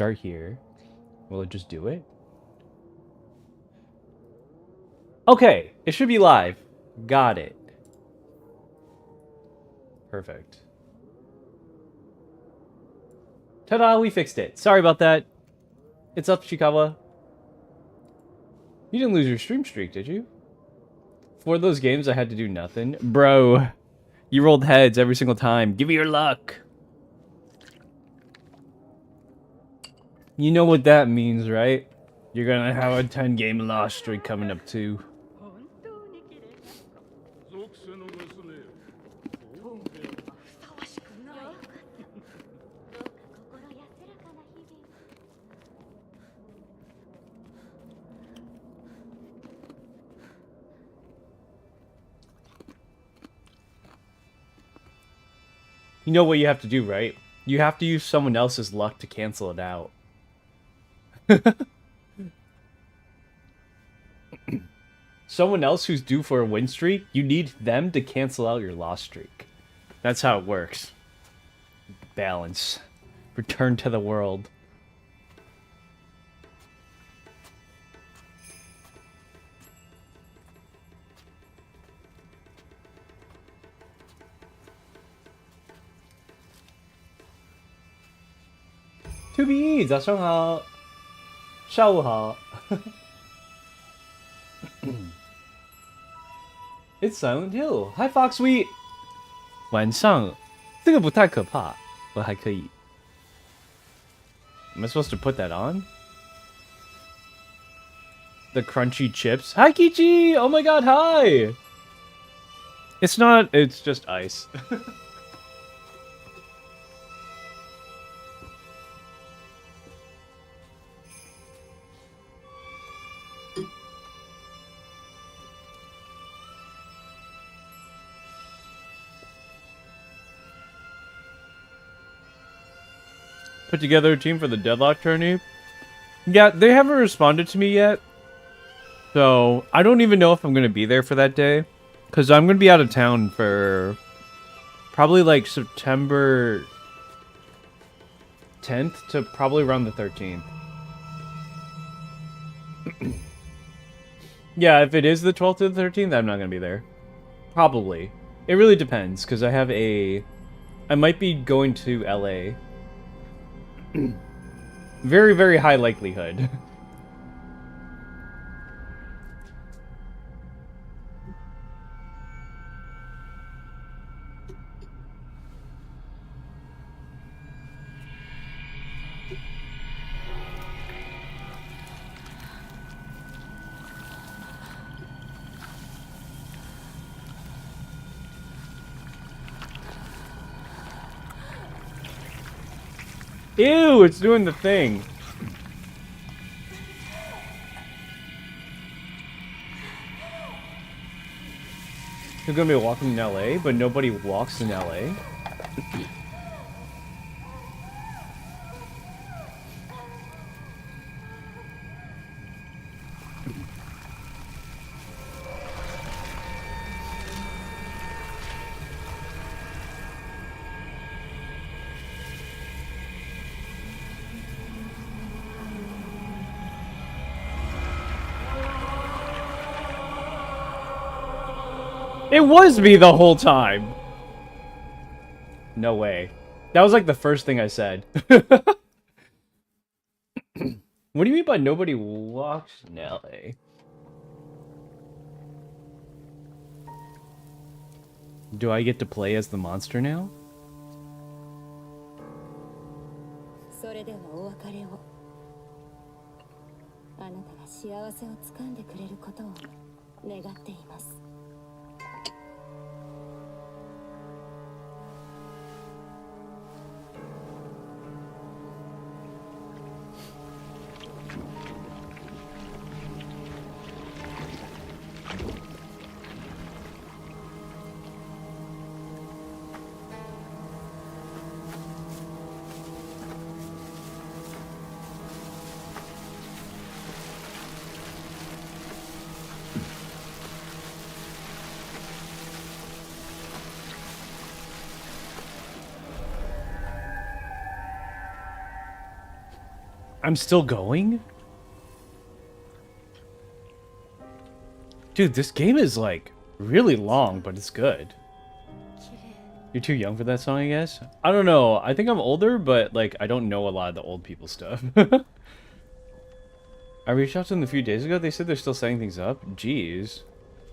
start here. Will it just do it? Okay, it should be live. Got it. Perfect. Ta-da, we fixed it. Sorry about that. It's up, Shikawa. You didn't lose your stream streak, did you? For those games, I had to do nothing. Bro, you rolled heads every single time. Give me your luck. You know what that means, right? You're gonna have a 10-game loss streak coming up too. You know what you have to do, right? You have to use someone else's luck to cancel it out. Someone else who's due for a win streak, you need them to cancel out your loss streak. That's how it works. Balance. Return to the world. To be 早上好，下午好。It's Silent Hill. Hi, Foxsweet. 晚上，这个不太可怕，我还可以。Am I supposed to put that on? The crunchy chips. Hi, Kichi. Oh my God, hi. It's not. It's just ice. Put together a team for the Deadlock tourney. Yeah, they haven't responded to me yet. So, I don't even know if I'm going to be there for that day. Because I'm going to be out of town for probably like September 10th to probably around the 13th. Yeah, if it is the 12th to the 13th, I'm not going to be there. Probably. It really depends, because I might be going to LA. Very, very high likelihood. Ew, it's doing the thing. You're gonna be walking in LA, but nobody walks in LA? It was me the whole time! No way. That was like the first thing I said. What do you mean by nobody walks in LA? Do I get to play as the monster now? それではお別れを。あなたが幸せをつかんでくれることを願っています。I'm still going? Dude, this game is like really long, but it's good. You're too young for that song, I guess? I don't know. I think I'm older, but like I don't know a lot of the old people stuff. I reached out to them a few days ago. They said they're still setting things up. Jeez.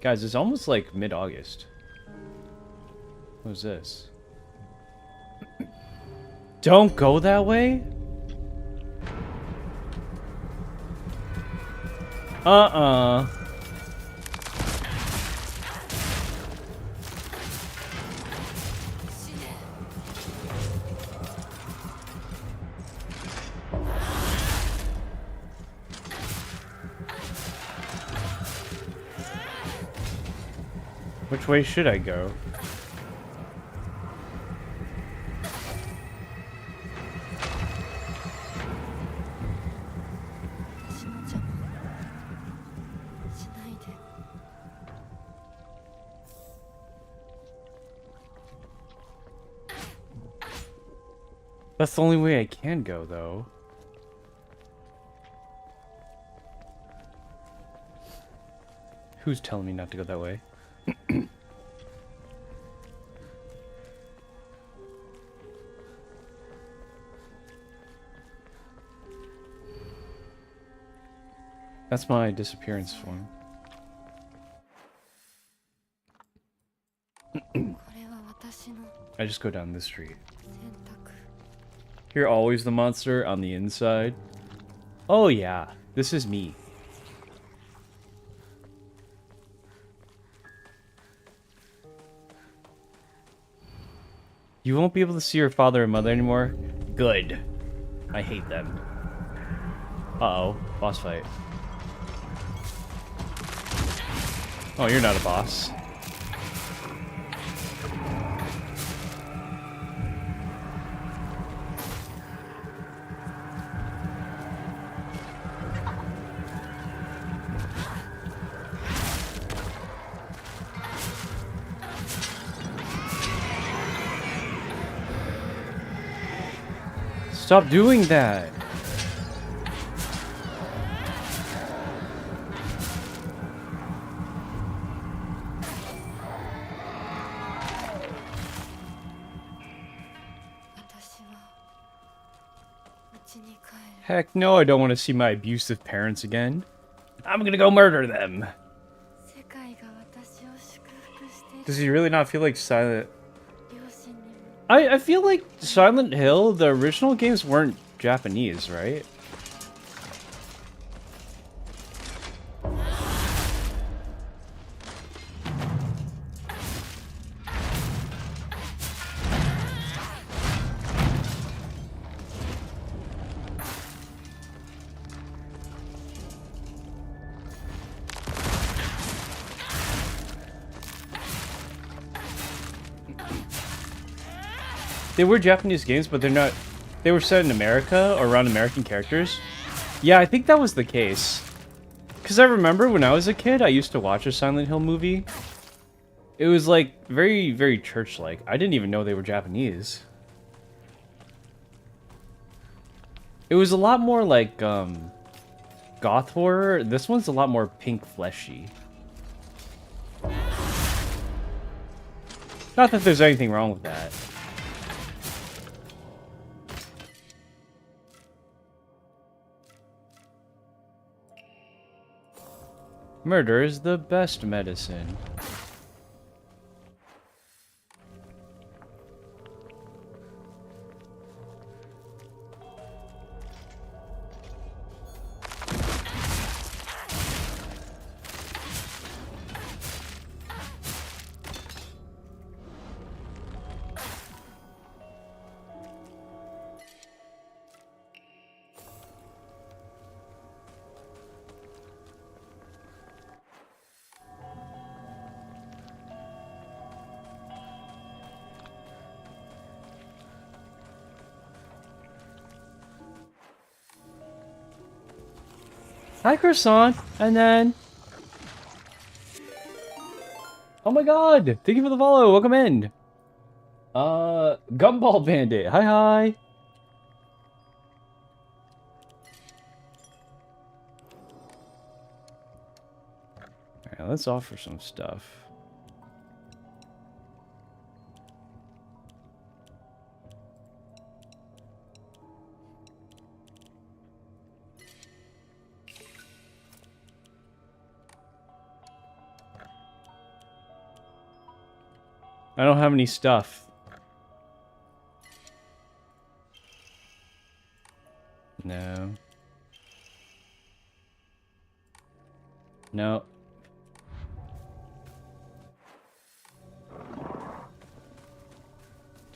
Guys, it's almost like mid-August. What is this? Don't go that way? Uh-uh. Which way should I go? That's the only way I can go, though. Who's telling me not to go that way? That's my disappearance form. I just go down this street. You're always the monster on the inside. Oh yeah, this is me. You won't be able to see your father and mother anymore? Good. I hate them. Uh-oh, boss fight. Oh, you're not a boss. Stop doing that! Heck no, I don't want to see my abusive parents again. I'm gonna go murder them! Does he really not feel like Silent... I feel like Silent Hill, the original games weren't Japanese, right? They were Japanese games, but they're not... They were set in America, or around American characters. Yeah, I think that was the case. Because I remember when I was a kid, I used to watch a Silent Hill movie. It was, like, very, very church-like. I didn't even know they were Japanese. It was a lot more like, goth horror. This one's a lot more pink fleshy. Not that there's anything wrong with that. Murder is the best medicine. Hi, Croissant, and then... Oh my god! Thank you for the follow, welcome in! Gumball Bandit, hi hi! Alright, let's offer some stuff. I don't have any stuff. No. No.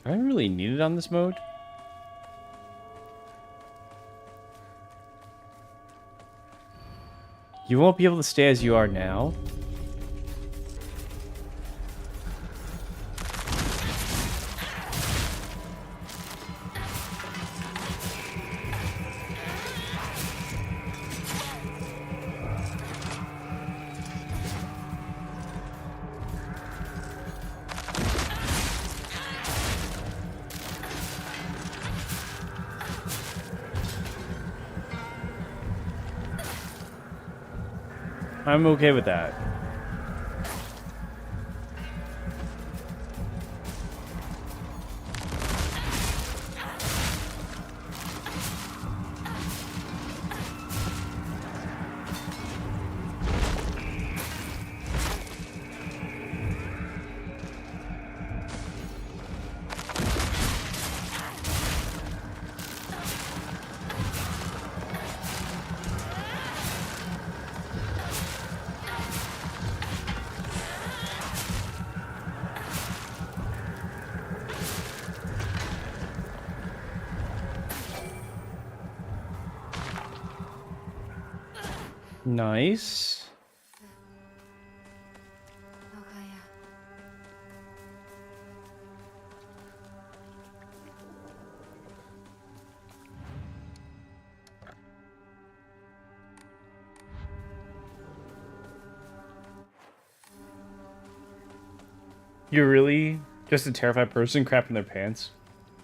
Do I really need it on this mode? You won't be able to stay as you are now? I'm okay with that. Nice. You're really just a terrified person crapping their pants?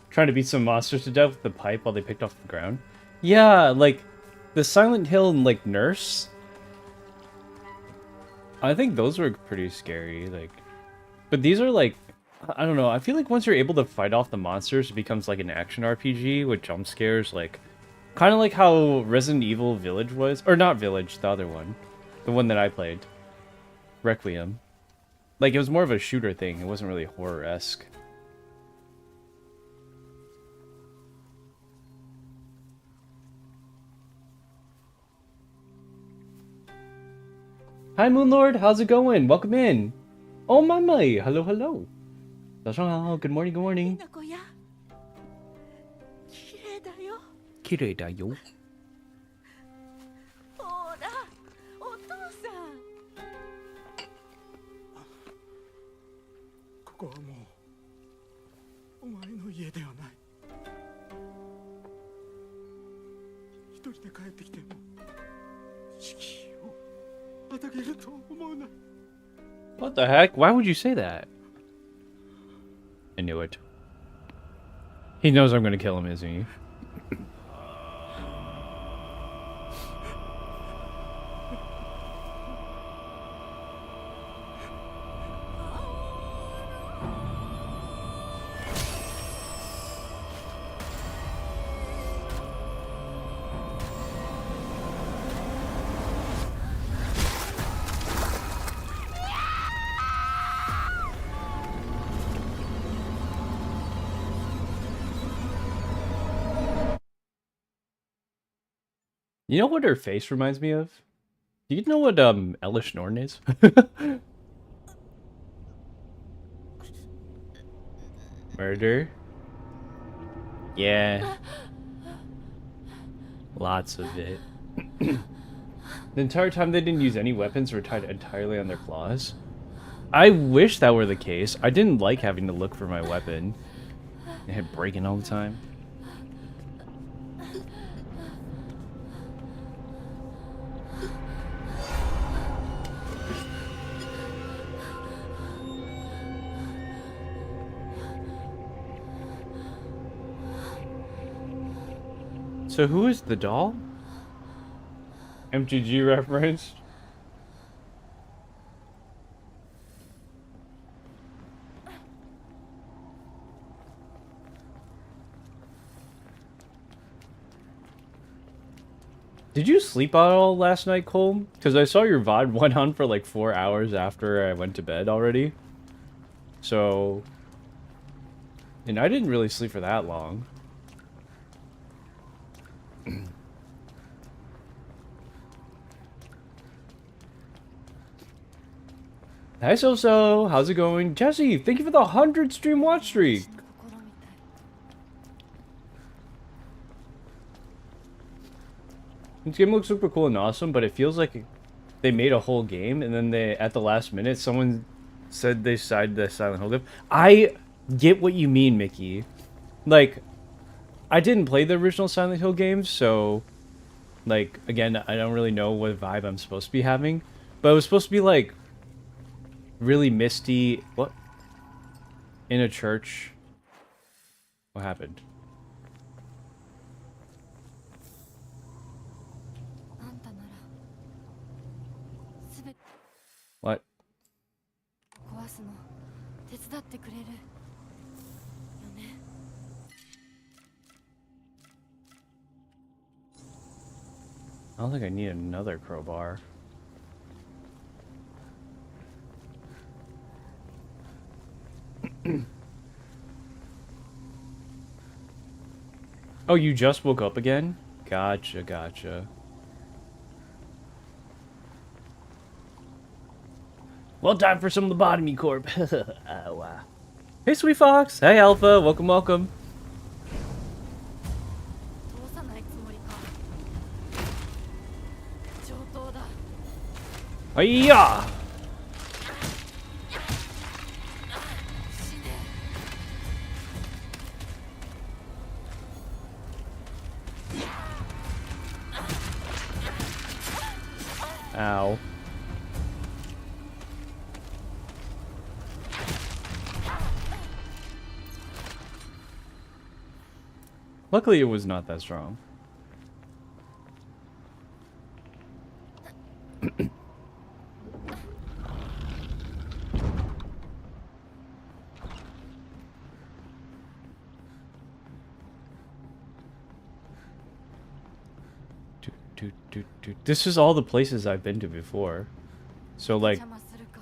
Trying to beat some monsters to death with the pipe while they picked off the ground? Yeah, like the Silent Hill and like Nurse. I think those were pretty scary, like, but these are like, I don't know, I feel like once you're able to fight off the monsters, it becomes like an action RPG with jump scares, like, kind of like how Resident Evil Village was, or not Village, the other one, the one that I played, Requiem. Like, it was more of a shooter thing, it wasn't really horror-esque. Hi, Moonlord. How's it going? Welcome in. Oh, my. Hello, hello. Good morning, good morning. 綺麗だよ。ほら、お父さん。ここはもうお前の家ではない。一人で帰ってきても敷居をまたげると思うな。 What the heck? Why would you say that? I knew it. He knows I'm gonna kill him, isn't he? You know what her face reminds me of? Do you know what Elish Norn is? Murder? Yeah. Lots of it. The entire time they didn't use any weapons, were tied entirely on their claws. I wish that were the case. I didn't like having to look for my weapon. They had breaking all the time. So who is the doll? MTG reference? Did you sleep at all last night, Cole? Because I saw your VOD went on for like 4 hours after I went to bed already. So... And I didn't really sleep for that long. Hi, So. How's it going? Jesse, thank you for the 100 stream watch streak. ところみたい。 This game looks super cool and awesome, but it feels like they made a whole game and then they, at the last minute, someone said they decided the Silent Hill game. I get what you mean, Mickey. Like, I didn't play the original Silent Hill games, so, like, again, I don't really know what vibe I'm supposed to be having. But it was supposed to be, like, really misty. What? In a church. What happened? あんたならすべて What? 壊すの手伝ってくれるよね。 I don't think I need another crowbar. Oh, you just woke up again? Gotcha, gotcha. Well, time for some lobotomy corp. Oh, wow. Hey, Sweet Fox. Hey, Alpha. Welcome, welcome. 通さないつもりか。上等だ。 Hiya! 死ね。 Ow. Luckily, it was not that strong. This is all the places I've been to before. So, like, 邪魔するか。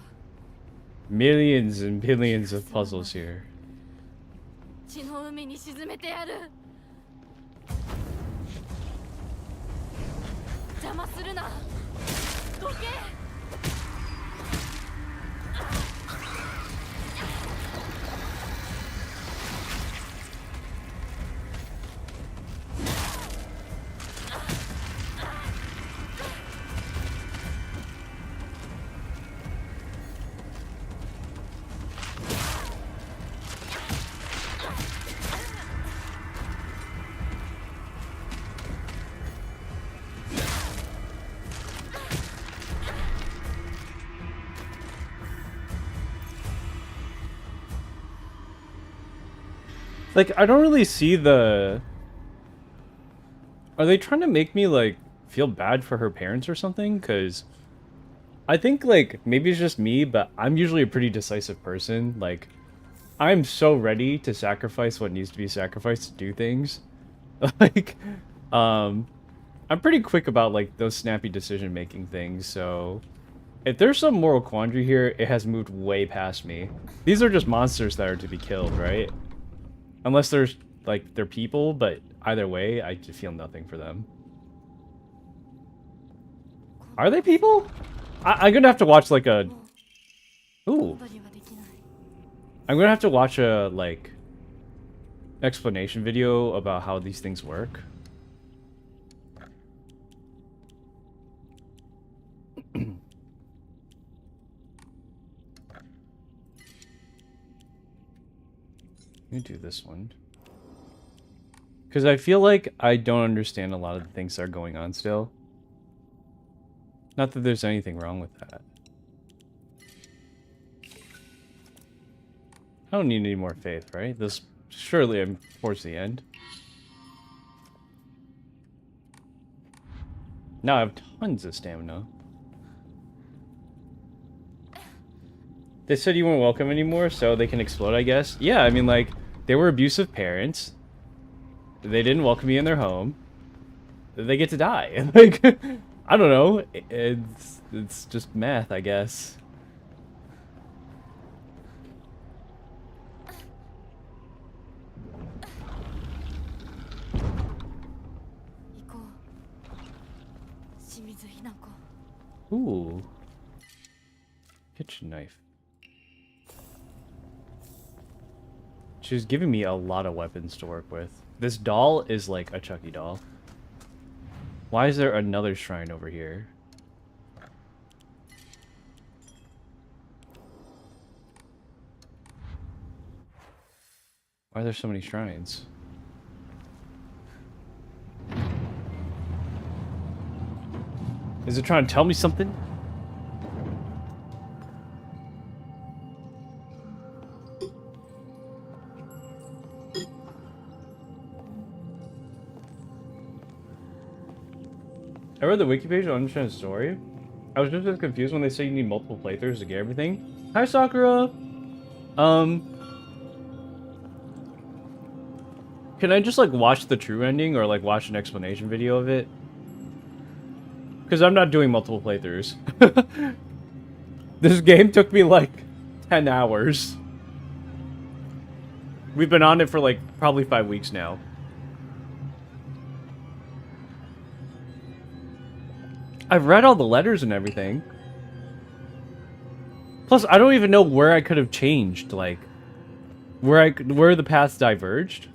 millions and billions of puzzles here. 血の海に沈めてやる。邪魔するな。どけ。 Like, I don't really see the... Are they trying to make me, like, feel bad for her parents or something? Because I think, like, maybe it's just me, but I'm usually a pretty decisive person. Like, I'm so ready to sacrifice what needs to be sacrificed to do things. Like, I'm pretty quick about, like, those snappy decision-making things, so... If there's some moral quandary here, it has moved way past me. These are just monsters that are to be killed, right? Unless there's, like, they're people, but either way, I just feel nothing for them. Are they people? I'm gonna have to watch, like, a... Ooh. 戻りはできない。 I'm gonna have to watch a, like, explanation video about how these things work. Let me do this one. Because I feel like I don't understand a lot of the things that are going on still. Not that there's anything wrong with that. I don't need any more faith, right? This surely I'm towards the end. Now I have tons of stamina. They said you weren't welcome anymore, so they can explode, I guess. Yeah, I mean, like, they were abusive parents. They didn't welcome me in their home. they get to die. Like, I don't know. It's just math, I guess. Ooh. Kitchen knife. She's giving me a lot of weapons to work with. This doll is like a Chucky doll. Why is there another shrine over here? Why are there so many shrines? Is it trying to tell me something? I read the wiki page to understand the story. I was just as confused when they say you need multiple playthroughs to get everything. Hi, Sakura! Can I just, like, watch the true ending or, like, watch an explanation video of it? Because I'm not doing multiple playthroughs. This game took me, like, 10 hours. We've been on it for, like, probably 5 weeks now. I've read all the letters and everything. Plus, I don't even know where I could have changed, like, where the paths diverged.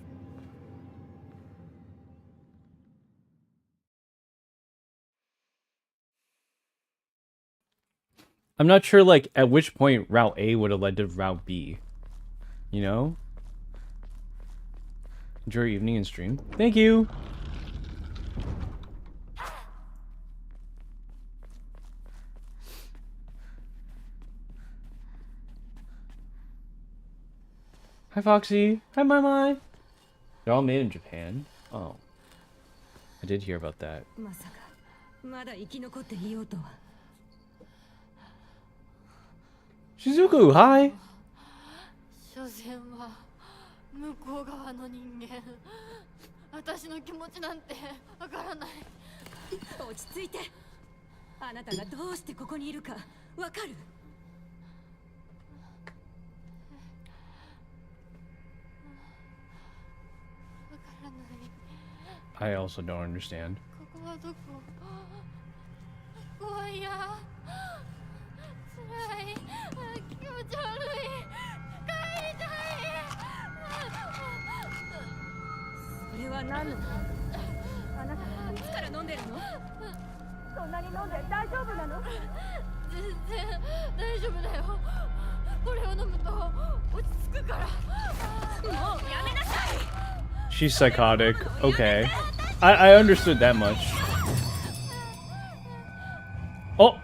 I'm not sure, like, at which point Route A would have led to Route B. You know? Enjoy your evening and stream. Thank you! Hi, Foxy. Hi, Mai. They're all made in Japan? Oh. I did hear about that. まさかまだ生き残っていようとは。 Shizuku, hi! 所詮は向こう側の人間。私の気持ちなんてわからない。落ち着いて。あなたがどうしてここにいるかわかる？ I also don't understand. ここはどこ？怖いや。辛い。気持ち悪い。帰りたい。それは何なの？あなたいつから飲んでるの？そんなに飲んで大丈夫なの？全然大丈夫だよ。これを飲むと落ち着くから。もうやめなさい。 She's psychotic. Okay. I understood that much. Oh!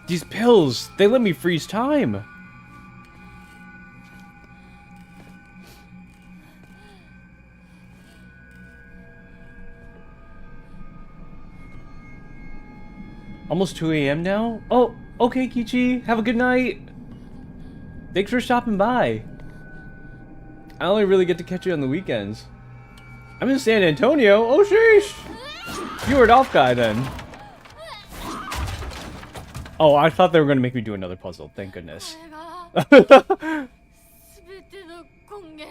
These pills! They let me freeze time! Almost 2 a.m. now? Oh, okay, Kichi. Have a good night. Thanks for stopping by. I only really get to catch you on the weekends. I'm in San Antonio. Oh, sheesh. You were an off guy then. Oh, I thought they were going to make me do another puzzle. Thank goodness. 全ての根源。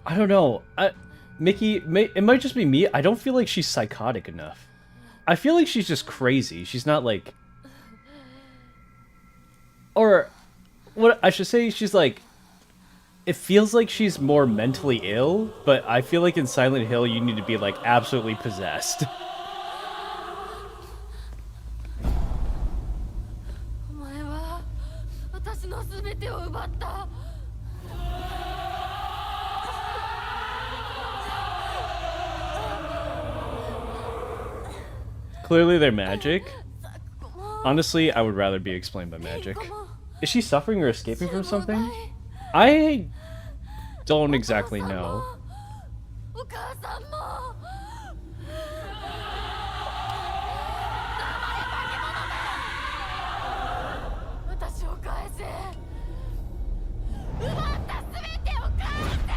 I don't know. Mickey, it might just be me. I don't feel like she's psychotic enough. I feel like she's just crazy. She's not like... Or, what I should say, she's like... It feels like she's more mentally ill, but I feel like in Silent Hill you need to be like absolutely possessed. お前は私の全てを奪った。 Clearly they're magic. Honestly, I would rather be explained by magic. Is she suffering or escaping from something? I don't exactly know. さんも私を返せ奪った全てを返せ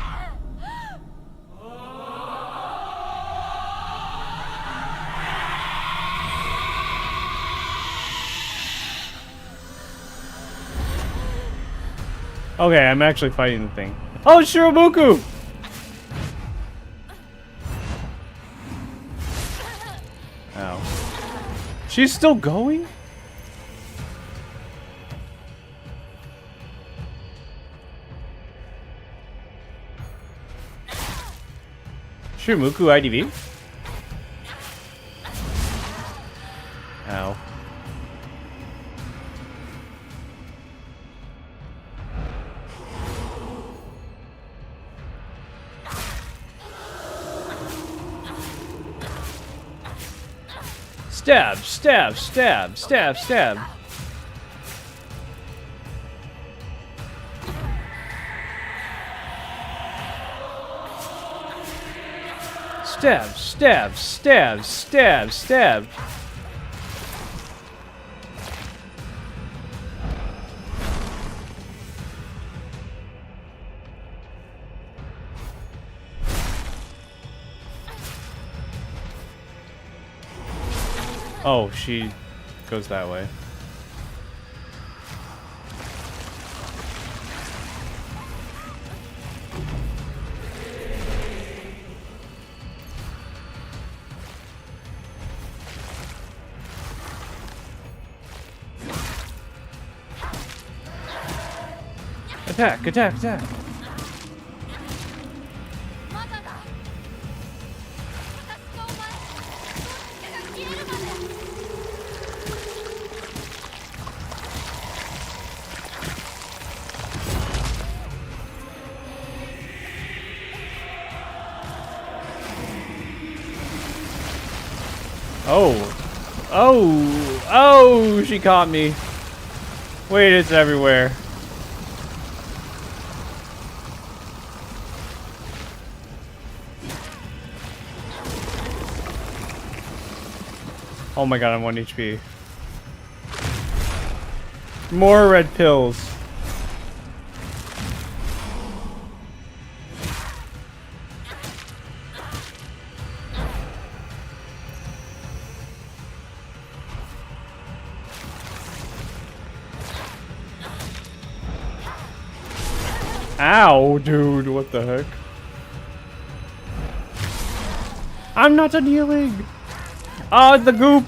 Okay, I'm actually fighting the thing. Oh, it's Shirabuku! Ow. She's still going? Shiramuku IDV? Ow. Stab, stab, stab, stab, stab. Stab, stab, stab, stab, stab. Oh, she goes that way. Attack, attack, attack. まだだ私とお前手が消えるまで Oh. Oh. Oh, she caught me. Wait, it's everywhere. Oh my god, I'm 1 HP. More red pills. Ow, dude, what the heck? I'm not done healing! Ah, the goop!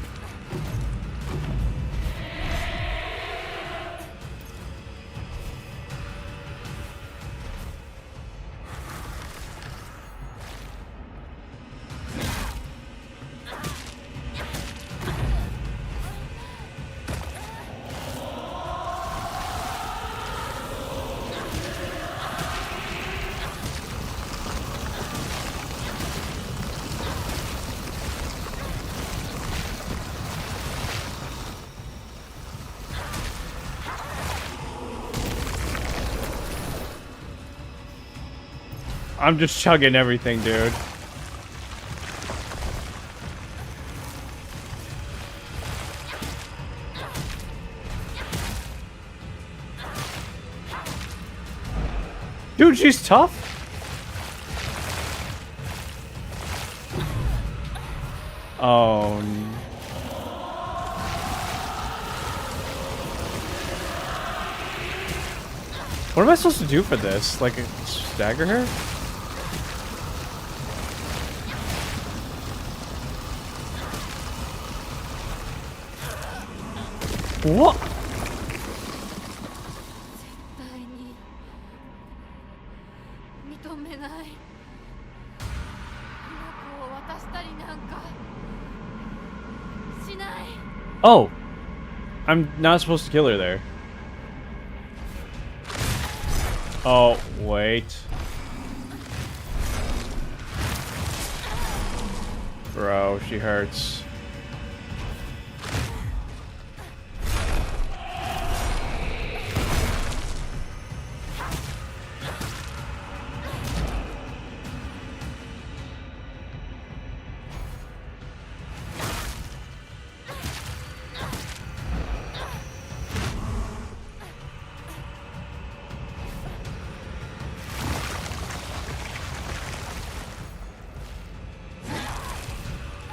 I'm just chugging everything, dude. Dude, she's tough. Oh. What am I supposed to do for this? Like, stagger her? What? 絶対に認めない。この子を渡したりなんかしない。 Oh. I'm not supposed to kill her there. Oh, wait. Bro, she hurts.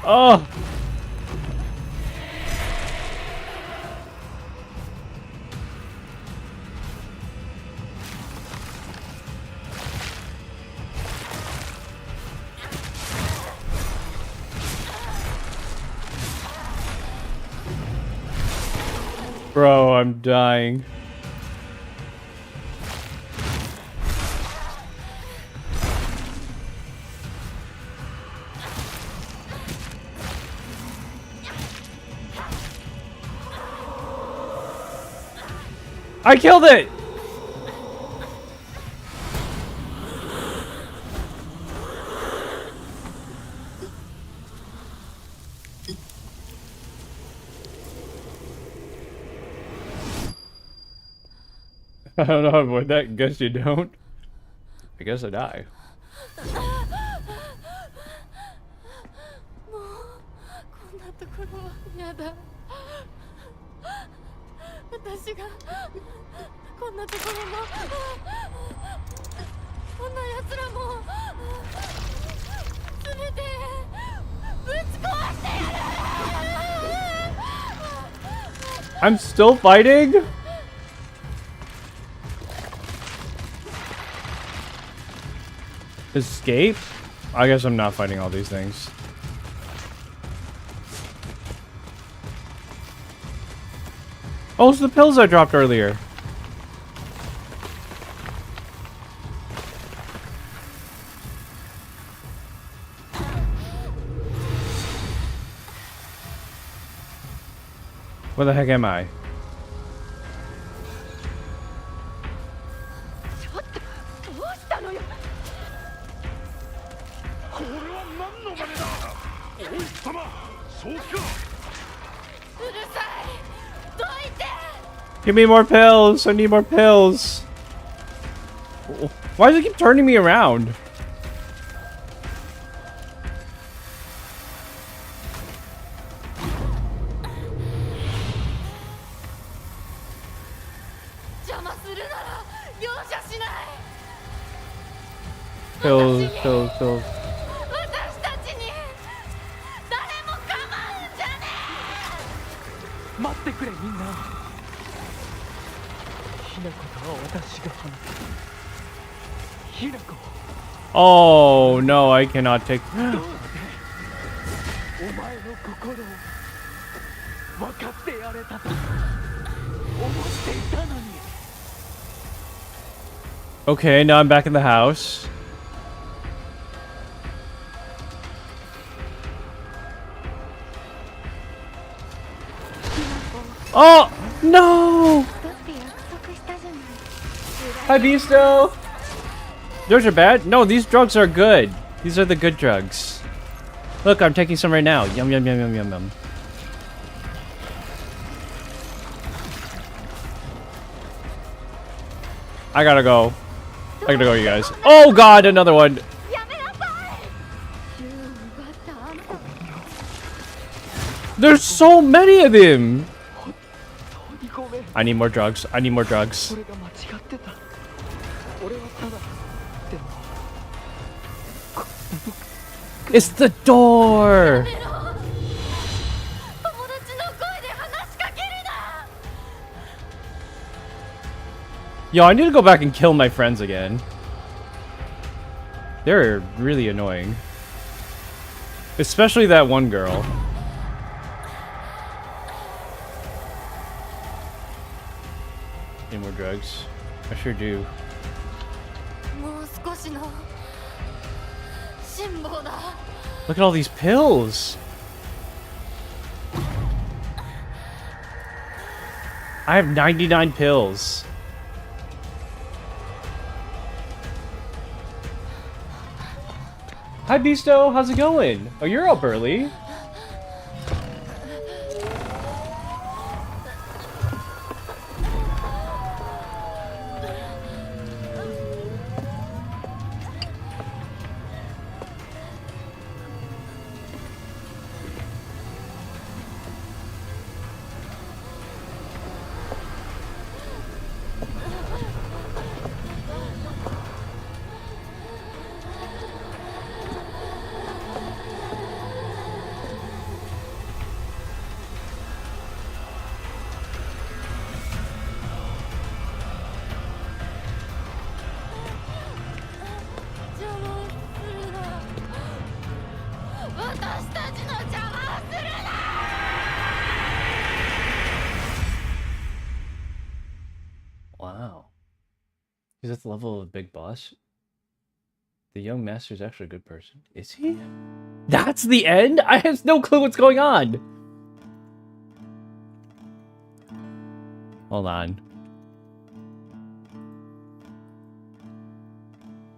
Oh! Bro, I'm dying. I killed it! I don't know how to avoid that. Guess you don't. I guess I die. もうこんなところは嫌だ。私がこんなところもこんな奴らも全てぶち壊してやる。 I'm still fighting? Escape? I guess I'm not fighting all these things. Oh, it's the pills I dropped earlier. Where the heck am I? ちょっとどうしたのよ。これは何の真似だ。王様、そうか。うるさい。どいて。 Give me more pills! I need more pills! Why does it keep turning me around? 邪魔するなら容赦しない。 Pills, pills, pills. 私たちに誰も構うんじゃねえ。待ってくれみんな。ひなことは私が話す。ひなこ。 Oh no, I cannot take. お前の心を分かってやれたと思っていたのに。 Okay, now I'm back in the house. Oh no! だって約束したじゃない。 Hi, Beasto. Those are bad? No, these drugs are good. These are the good drugs. Look, I'm taking some right now. Yum, yum, yum, yum, yum, yum. I gotta go. I gotta go, you guys. Oh god, another one. やめなさい。銃を奪ったあんた。 There's so many of them. ごめん。 I need more drugs. I need more drugs. 俺が間違ってた。俺はただ。でも。 It's the door. 友達の声で話しかけるな。 Yo, I need to go back and kill my friends again. They're really annoying. Especially that one girl. Need more drugs. I sure do. もう少しの辛抱だ。 Look at all these pills. I have 99 pills. Hi, Beasto. How's it going? Oh, you're up early. 私たちの邪魔をするな。 Wow. He's at the level of a big boss. The young master is actually a good person. Is he? That's the end? I have no clue what's going on. Hold on.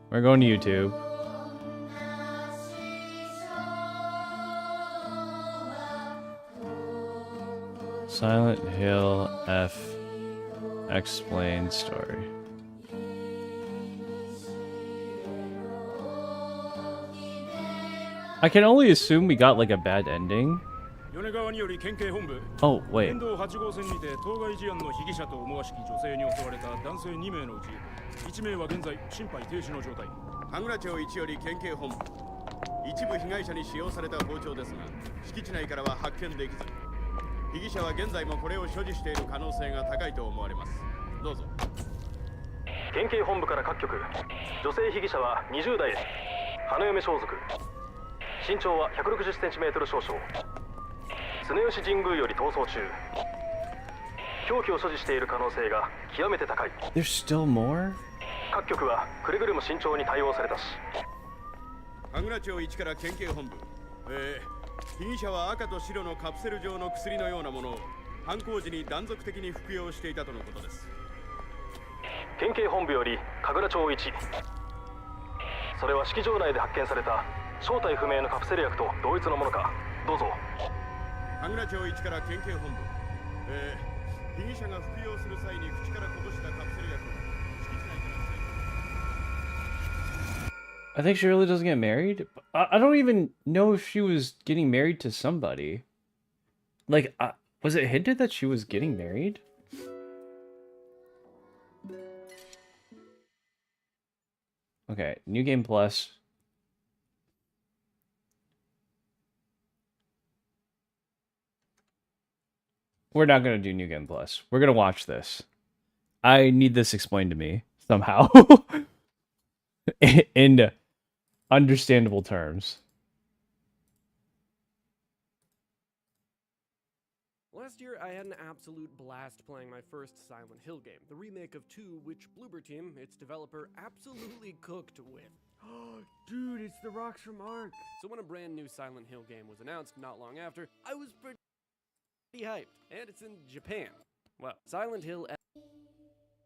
We're going to YouTube. Silent Hill F explain story. I can only assume we got like a bad ending. 米川により県警本部 Oh, wait. 県道8号線にて当該事案の被疑者と思わしき女性に襲われた男性2名のうち1名は現在心肺停止の状態。羽村町一より県警本部。一部被害者に使用された包丁ですが、敷地内からは発見できず、被疑者は現在もこれを所持している可能性が高いと思われます。どうぞ。県警本部から各局、女性被疑者は20代、花嫁装束、身長は 160cm 少々、常吉神宮より逃走中、凶器を所持している可能性が極めて高い。 There's still more? 各局はくれぐれも慎重に対応されたし。羽村町一から県警本部。被疑者は赤と白のカプセル状の薬のようなものを犯行時に断続的に服用していたとのことです。県警本部より神楽町一。それは式場内で発見された正体不明のカプセル薬と同一のものか。どうぞ。羽村町一から県警本部。被疑者が服用する際に口からこぼしたカプセル薬を敷地内から I think she really doesn't get married. I don't even know if she was getting married to somebody. Like, was it hinted that she was getting married? Okay, New Game Plus. We're not going to do New Game Plus. We're going to watch this. I need this explained to me somehow. In understandable terms. Last year, I had an absolute blast playing my first Silent Hill game, the remake of 2, which Bloober Team, its developer, absolutely cooked with. Dude, it's the rocks from Ark. So when a brand new Silent Hill game was announced not long after, I was pretty hyped, and it's in Japan. Well, Silent Hill...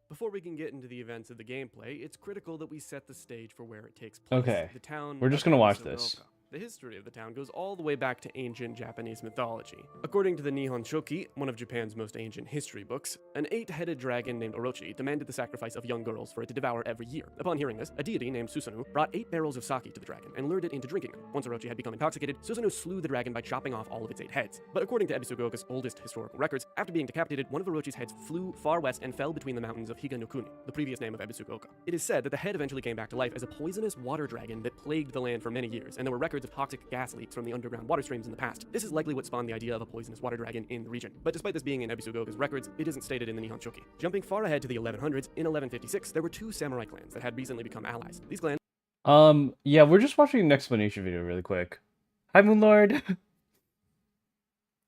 Before we can get into the events of the gameplay, it's critical that we set the stage for where it takes place. Okay, The town we're just of gonna watch Ebisugoka. this. The history of the town goes all the way back to ancient Japanese mythology. According to the Nihon Shoki, one of Japan's most ancient history books, an 8-headed dragon named Orochi demanded the sacrifice of young girls for it to devour every year. Upon hearing this, a deity named Susanoo brought 8 barrels of sake to the dragon and lured it into drinking them. Once Orochi had become intoxicated, Susanoo slew the dragon by chopping off all of its 8 heads. But according to Ebisugoka's oldest historical records, after being decapitated, one of Orochi's heads flew far west and fell between the mountains of Higanokuni, the previous name of Ebisugoka. It is said that the head eventually came back to life as a poisonous water dragon that plagued the land for many years, and there were records of toxic gas leaks from the underground water streams in the past. This is likely what spawned the idea of a poisonous water dragon in the region. But despite this being in Ebisugoka's records, it isn't stated in the Nihon Shoki. Jumping far ahead to the 1100s, in 1156, there were 2 samurai clans that had recently become allies. These clans... Yeah, we're just watching an explanation video really quick. Hi, Moonlord.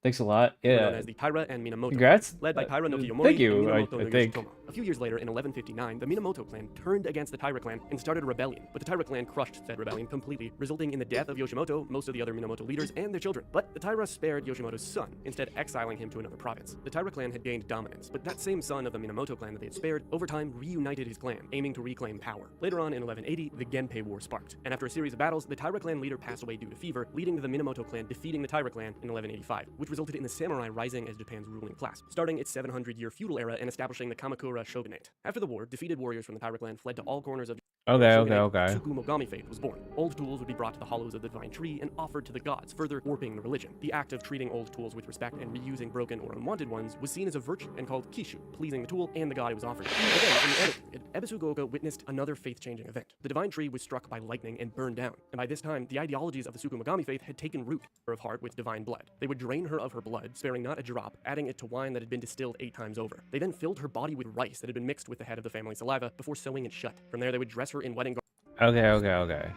Thanks a lot. were known Yeah. as the Taira and Minamoto. Congrats. Led by Taira no Kiyomori Thank you, and Minamoto I no think. Yoshitomo. A few years later, in 1159, the Minamoto clan turned against the Taira clan and started a rebellion. But the Taira clan crushed said rebellion completely, resulting in the death of Yoshimoto, most of the other Minamoto leaders, and their children. But the Taira spared Yoshimoto's son, instead exiling him to another province. The Taira clan had gained dominance, but that same son of the Minamoto clan that they had spared, over time reunited his clan, aiming to reclaim power. Later on, in 1180, the Genpei War sparked, and after a series of battles, the Taira clan leader passed away due to fever, leading to the Minamoto clan defeating the Taira clan in 1185, which resulted in the samurai rising as Japan's ruling class, starting its 700-year feudal era and establishing the Kamakura shogunate. After the war, defeated warriors from the Taira clan fled to all corners of Okay. Tsukumogami faith was born. Old tools would be brought to the hollows of the divine tree and offered to the gods, further warping the religion. The act of treating old tools with respect and reusing broken or unwanted ones was seen as a virtue and called kishu, pleasing the tool and the god it was offered to. But then, in the Edo period, Ebisugoka witnessed another faith-changing event. The divine tree was struck by lightning and burned down, and by this time, the ideologies of the Tsukumogami faith had taken root of heart with divine blood. They would drain her of her blood, sparing not a drop, adding it to wine that had been distilled 8 times over. They then filled her body with rice that had been mixed with the head of the family saliva before sewing it shut. From there, they would dress her in wedding garments. Okay.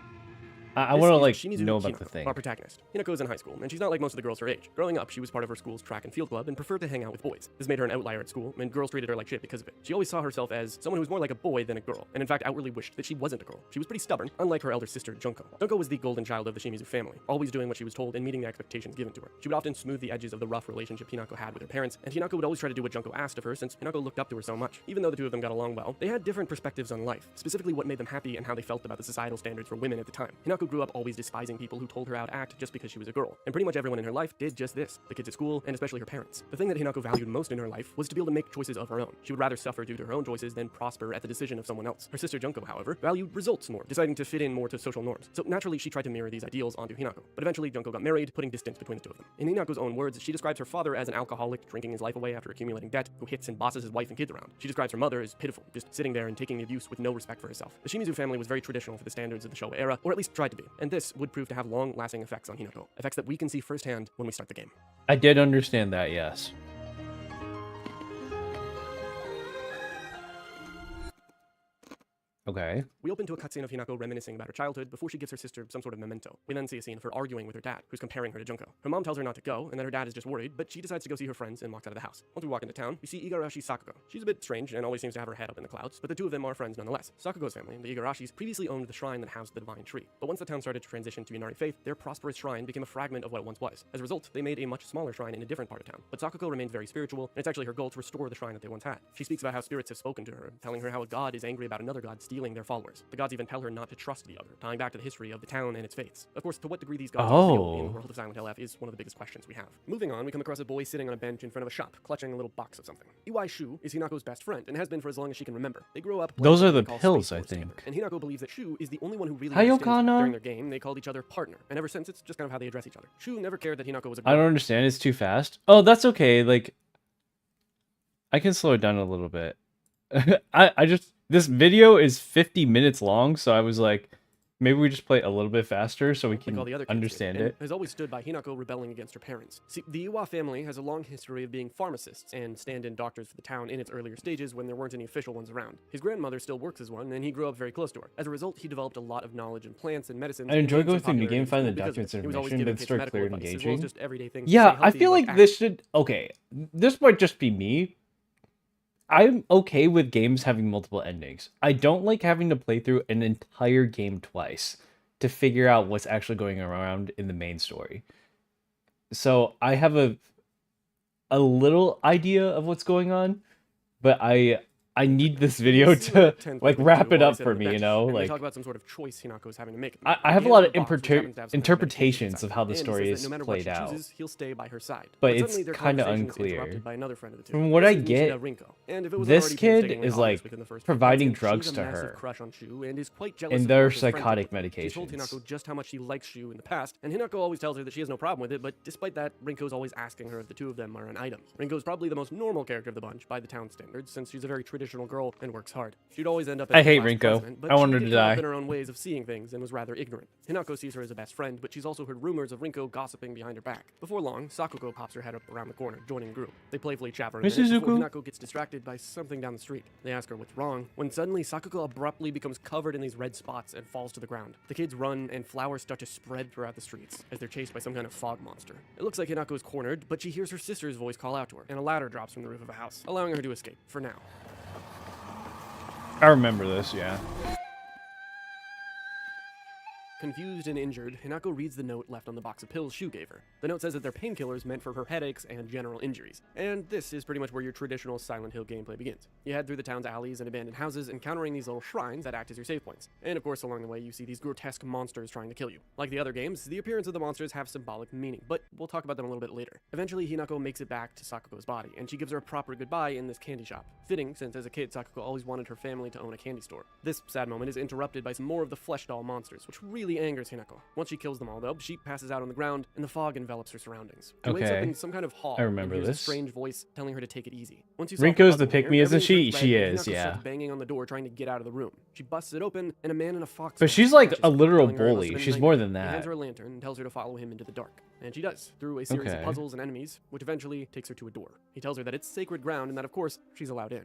I This want to is like Shimizu know about Hinako, the thing. Our protagonist. Hinako is in high school, and she's not like most of the girls her age. Growing up, she was part of her school's track and field club and preferred to hang out with boys. This made her an outlier at school, and girls treated her like shit because of it. She always saw herself as someone who was more like a boy than a girl, and in fact outwardly wished that she wasn't a girl. She was pretty stubborn, unlike her elder sister Junko. Junko was the golden child of the Shimizu family, always doing what she was told and meeting the expectations given to her. She would often smooth the edges of the rough relationship Hinako had with her parents, and Hinako would always try to do what Junko asked of her since Hinako looked up to her so much. Even though the two of them got along well, they had different perspectives on life, specifically what made them happy and how they felt about the societal standards for women at the time. Hinako grew up always despising people who told her how to act just because she was a girl, and pretty much everyone in her life did just this, the kids at school, and especially her parents. The thing that Hinako valued most in her life was to be able to make choices of her own. She would rather suffer due to her own choices than prosper at the decision of someone else. Her sister Junko, however, valued results more, deciding to fit in more to social norms. So naturally, she tried to mirror these ideals onto Hinako. But eventually, Junko got married, putting distance between the two of them. In Hinako's own words, she describes her father as an alcoholic, drinking his life away after accumulating debt, who hits and bosses his wife and kids around. She describes her mother as pitiful, just sitting there and taking the abuse with no respect for herself. The Shimizu family was very traditional for the standards of the Showa era, or at least tried to be, and this would prove to have long-lasting effects on Hinako, effects that we can see firsthand when we start the game. I did understand that, yes. Okay. We open to a cutscene of Hinako reminiscing about her childhood before she gives her sister some sort of memento. We then see a scene of her arguing with her dad, who's comparing her to Junko. Her mom tells her not to go, and that her dad is just worried, but she decides to go see her friends and walks out of the house. Once we walk into town, we see Igarashi Sakugo. She's a bit strange and always seems to have her head up in the clouds, but the two of them are friends nonetheless. Sakugo's family, the Igarashis, previously owned the shrine that housed the divine tree. But once the town started to transition to Inari faith, their prosperous shrine became a fragment of what it once was. As a result, they made a much smaller shrine in a different part of town. But Sakugo remains very spiritual, and it's actually her goal to restore the shrine that they once had. She speaks about how spirits have spoken to her, telling her how a god is angry about another god stealing their followers. The gods even tell her not to trust the other, tying back to the history of the town and its faiths. Of course, to what degree these gods are real in the world of Silent Hill F is one of the biggest questions we have. Moving on, we come across a boy sitting on a bench in front of a shop, clutching a little box of something. Iwai Shu is Hinako's best friend, and has been for as long as she can remember. They grew up Those are the playing what they call pills, Space I Force together, think. and Hinako believes that Shu is the only one who really Hayokana? understands her. During their game, they called each other partner, and ever since, it's just kind of how they address each other. Shu never cared that Hinako was a girl. I don't understand. It's too fast. Oh, that's okay. Like, I can slow it down a little bit. I just, this video is 50 minutes long, so I was like, maybe we just play a little bit faster so we like can all the other kids understand did, it. and has always stood by Hinako rebelling against her parents. See, the Iwa family has a long history of being pharmacists and stand-in doctors for the town in its earlier stages when there weren't any official ones around. His grandmother still works as one, and he grew up very close to her. As a result, he developed a lot of knowledge in plants and medicines. I enjoy and going became through the popular game, in finding the school because of documents it. He was always information, giving then kids start medical clear and advice, as well as engaging. just everyday things to Yeah, stay I healthy, feel like act. this should... Okay, this might just be me. I'm okay with games having multiple endings. I don't like having to play through an entire game twice to figure out what's actually going around in the main story. So I have a little idea of what's going on, but I need this video This is what to tends like to wrap do it while I up sit for on the me, you bench, know? and they Like, talk about some sort of choice Hinako is having to make. I have a He lot hands of her a box which happens to have some kind of interpretations medication of how the inside, story and is says that no matter what played she out. chooses, he'll stay by her side. But suddenly it's their kinda conversation is unclear. interrupted by another friend of the two. From what This I is get, Nishida Rinko. And if it wasn't this already kid painstakingly is, obvious like, within the first few providing cutscenes, drugs she has to a massive her. crush on Shu and is quite jealous And of they're Hinako's friendship psychotic with her. She's told medications. Hinako just how much she likes Shu in the past, and Hinako always tells her that she has no problem with it, but despite that, Rinko's always asking her if the two of them are an item. Rinko's probably the most normal character of the bunch by the town standards, since she's a very traditional girl and works hard. She'd always end up as I the hate class Rinko. president, but I want she her did to grow up die. in her own ways of seeing things and was rather ignorant. Hinako sees her as a best friend, but she's also heard rumors of Rinko gossiping behind her back. Before long, Sakugo pops her head up around the corner, joining the group. They playfully chat for a minute before Shizuku? Hinako gets distracted by something down the street. They ask her what's wrong, when suddenly Sakugo abruptly becomes covered in these red spots and falls to the ground. The kids run, and flowers start to spread throughout the streets as they're chased by some kind of fog monster. It looks like Hinako is cornered, but she hears her sister's voice call out to her, and a ladder drops from the roof of a house, allowing her to escape, for now. I remember this, yeah. Confused and injured, Hinako reads the note left on the box of pills Shu gave her. The note says that they're painkillers meant for her headaches and general injuries. And this is pretty much where your traditional Silent Hill gameplay begins. You head through the town's alleys and abandoned houses, encountering these little shrines that act as your save points. And of course, along the way, you see these grotesque monsters trying to kill you. Like the other games, the appearance of the monsters have symbolic meaning, but we'll talk about them a little bit later. Eventually, Hinako makes it back to Sakugo's body, and she gives her a proper goodbye in this candy shop. Fitting, since as a kid, Sakugo always wanted her family to own a candy store. This sad moment is interrupted by some more of the flesh doll monsters, which really angers Hinako. Once she kills them all, though, she passes out on the ground, and the fog envelops her surroundings. She wakes up Okay. in some kind of hall. I remember and hears this. a strange voice telling her to take it easy. Once you solve Rinko's the puzzle here, pick-me, isn't everything she? turns She red, and is, Hinako yeah. starts banging on the door, trying to get out of the room. She busts it open, and a man in a fox. But mask she's like catches a her, literal telling her it must bully. have been a She's nightmare. more than He hands that. her a lantern and tells her to follow him into the dark. And she does, through a series of Okay. puzzles and enemies, which eventually takes her to a door. He tells her that it's sacred ground and that, of course, she's allowed in.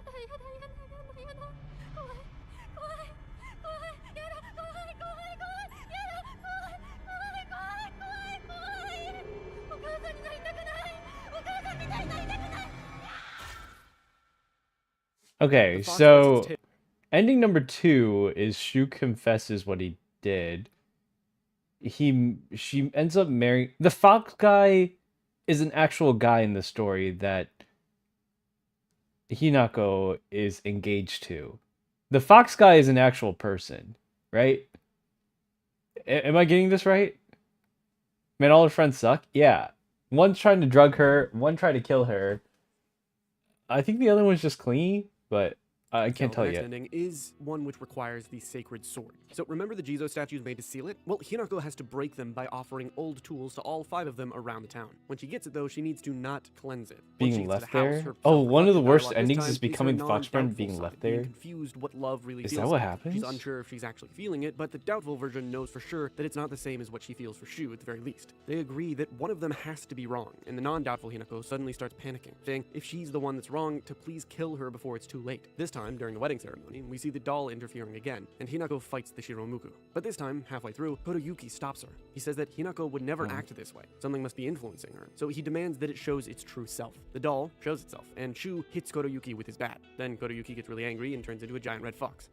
やだやだや Okay, The fox so lets its tail- ending number 2 is Shu confesses what he did. She ends up marrying the fox guy. Is an actual guy in the story that Hinako is engaged to. The fox guy is an actual person, right? Am I getting this right? Man, all her friends suck? Yeah. One's trying to drug her, one tried to kill her. I think the other one's just clingy, but I can't So, tell the next yet. ending is one which requires the sacred sword. So remember the Jizo statues made to seal it? Well, Hinako has to break them by offering old tools to all 5 of them around the town. When she gets it though, she needs to not cleanse it. Once she Being gets to left the house, there? her Oh, one of the self-reflective worst dialogue this endings time is her becoming the fox friend non-doubtful being side, left being there. confused what love really Is feels that what like. happens? She's unsure if she's actually feeling it, but the doubtful version knows for sure that it's not the same as what she feels for Shu at the very least. They agree that one of them has to be wrong, and the non-doubtful Hinako suddenly starts panicking, saying if she's the one that's wrong, to please kill her before it's too late. This time, during the wedding ceremony, we see the doll interfering again, and Hinako fights the Shiromuku. But this time, halfway through, Koroyuki stops her. He says that Hinako would never act this way. Something must be influencing her. So he demands that it shows its true self. The doll shows itself, and Shu hits Koroyuki with his bat. Then Koroyuki gets really angry and turns into a giant red fox.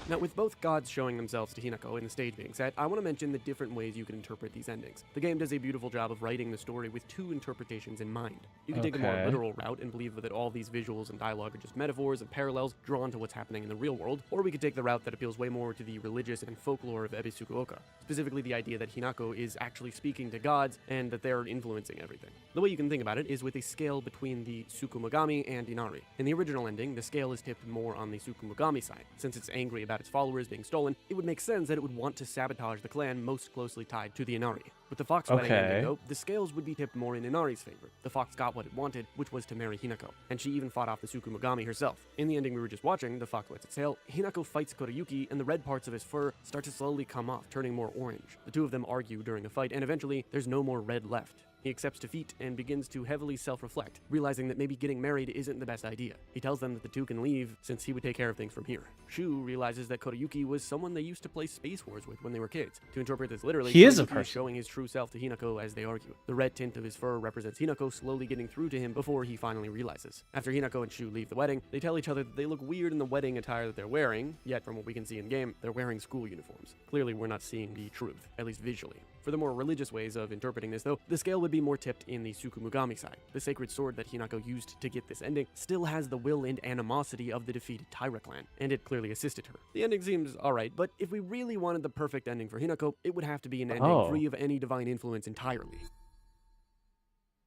Now, with both gods showing themselves to Hinako and the stage being set, I want to mention the different ways you can interpret these endings. The game does a beautiful job of writing the story with 2 interpretations in mind. You can take a more Okay. literal route and believe that all these visuals and dialogue are just metaphors and parallels drawn to what's happening in the real world, or we could take the route that appeals way more to the religious and folklore of Ebisukuoka, specifically the idea that Hinako is actually speaking to gods and that they're influencing everything. The way you can think about it is with a scale between the Tsukumogami and Inari. In the original ending, the scale is tipped more on the Tsukumogami side. Since it's angry about its followers being stolen, it would make sense that it would want to sabotage the clan most closely tied to the Inari. With the Fox wedding ending, Okay. though, the scales would be tipped more in Inari's favor. The Fox got what it wanted, which was to marry Hinako, and she even fought off the Tsukumogami herself. In the ending we were just watching, the Fox lets its tail, Hinako fights Koroyuki, and the red parts of his fur start to slowly come off, turning more orange. The two of them argue during a fight, and eventually, there's no more red left. He accepts defeat and begins to heavily self-reflect, realizing that maybe getting married isn't the best idea. He tells them that the two can leave since he would take care of things from here. Shu realizes that Koroyuki was someone they used to play Space Wars with when they were kids. To interpret this literally, He is a Koroyuki person. showing his true self to Hinako as they argue. The red tint of his fur represents Hinako slowly getting through to him before he finally realizes. After Hinako and Shu leave the wedding, they tell each other that they look weird in the wedding attire that they're wearing, yet from what we can see in-game, they're wearing school uniforms. Clearly, we're not seeing the truth, at least visually. For the more religious ways of interpreting this, though, the scale would be more tipped in the Tsukumogami side. The sacred sword that Hinako used to get this ending still has the will and animosity of the defeated Taira clan, and it clearly assisted her. The ending seems alright, but if we really wanted the perfect ending for Hinako, it would have to be an ending Oh. free of any divine influence entirely.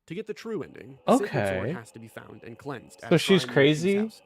To get the true ending, the sacred sword Okay. has to be found and cleansed. at So a she's shrine near crazy? Shu's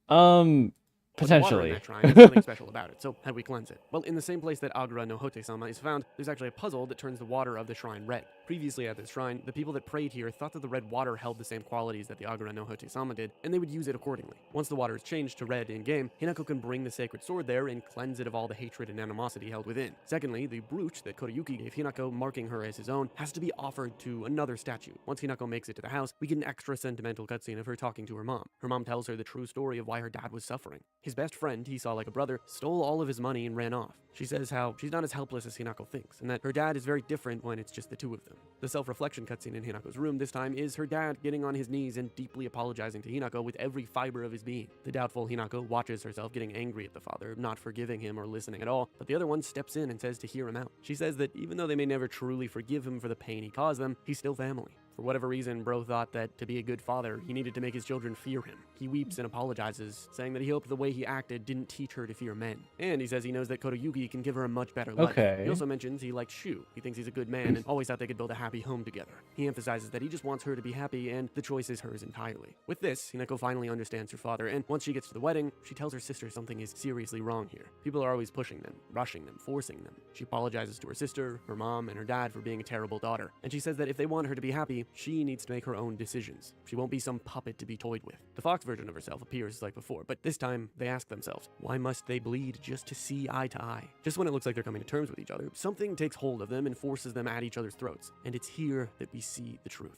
house. With water in Potentially. that shrine, there's nothing special about it, so how do we cleanse it? Well, in the same place that Agura no Hote-sama is found, there's actually a puzzle that turns the water of the shrine red. Previously at this shrine, the people that prayed here thought that the red water held the same qualities that the Agura no Hote-sama did, and they would use it accordingly. Once the water is changed to red in-game, Hinako can bring the sacred sword there and cleanse it of all the hatred and animosity held within. Secondly, the brooch that Koroyuki gave Hinako, marking her as his own, has to be offered to another statue. Once Hinako makes it to the house, we get an extra sentimental cutscene of her talking to her mom. Her mom tells her the true story of why her dad was suffering. His best friend, he saw like a brother, stole all of his money and ran off. She says how she's not as helpless as Hinako thinks, and that her dad is very different when it's just the two of them. The self-reflection cutscene in Hinako's room this time is her dad getting on his knees and deeply apologizing to Hinako with every fiber of his being. The doubtful Hinako watches herself getting angry at the father, not forgiving him or listening at all, but the other one steps in and says to hear him out. She says that even though they may never truly forgive him for the pain he caused them, he's still family. For whatever reason, Bro thought that to be a good father, he needed to make his children fear him. He weeps and apologizes, saying that he hoped the way he acted didn't teach her to fear men. And he says he knows that Koroyuki can give her a much better life. Okay. He also mentions he likes Shu. He thinks he's a good man and always thought they could build a happy home together. He emphasizes that he just wants her to be happy and the choice is hers entirely. With this, Hinako finally understands her father, and once she gets to the wedding, she tells her sister something is seriously wrong here. People are always pushing them, rushing them, forcing them. She apologizes to her sister, her mom, and her dad for being a terrible daughter. And she says that if they want her to be happy, she needs to make her own decisions. She won't be some puppet to be toyed with. The fox version of herself appears like before, but this time they ask themselves, why must they bleed just to see eye to eye? Just when it looks like they're coming to terms with each other, something takes hold of them and forces them at each other's throats. And it's here that we see the truth.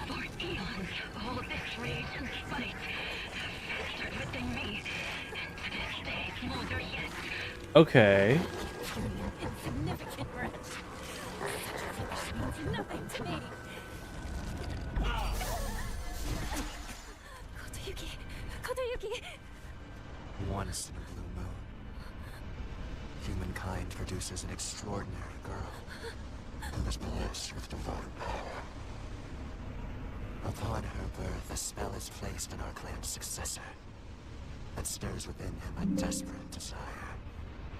For eons, all this rage and spite festered within Okay. Insignificant wretch. Means nothing to me. Kotoyuki. Once in a blue moon, humankind produces an extraordinary girl who is blessed with divine power. Upon her birth, a spell is placed on our clan's successor that stirs within him a desperate desire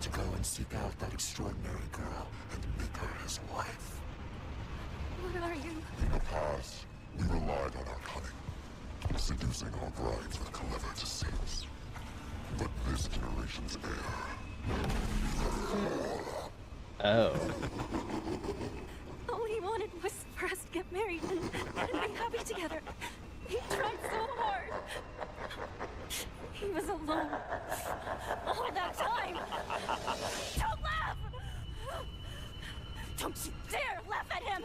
to go and seek out that extraordinary girl and make her his wife. What are you? In the past, we relied on our cunning, seducing our brides with clever deceits. But this generation's heir... Oh. All he wanted was for us to get married and be happy together. He tried so hard. He was alone all that time. Don't laugh! Don't you dare laugh at him!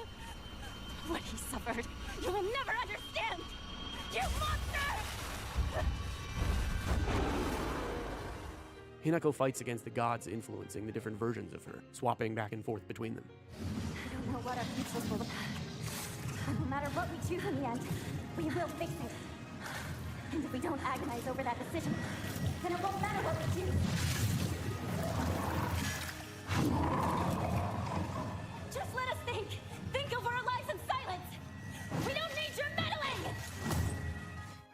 What he suffered, you will never understand! You monster! Hinako fights against the gods influencing the different versions of her, swapping back and forth between them. I don't know what our futures will look like. And no matter what we choose in the end, we will face it. And if we don't agonize over that decision, then it won't matter what we choose. Just let us think. Think over our lives in silence. We don't need your meddling!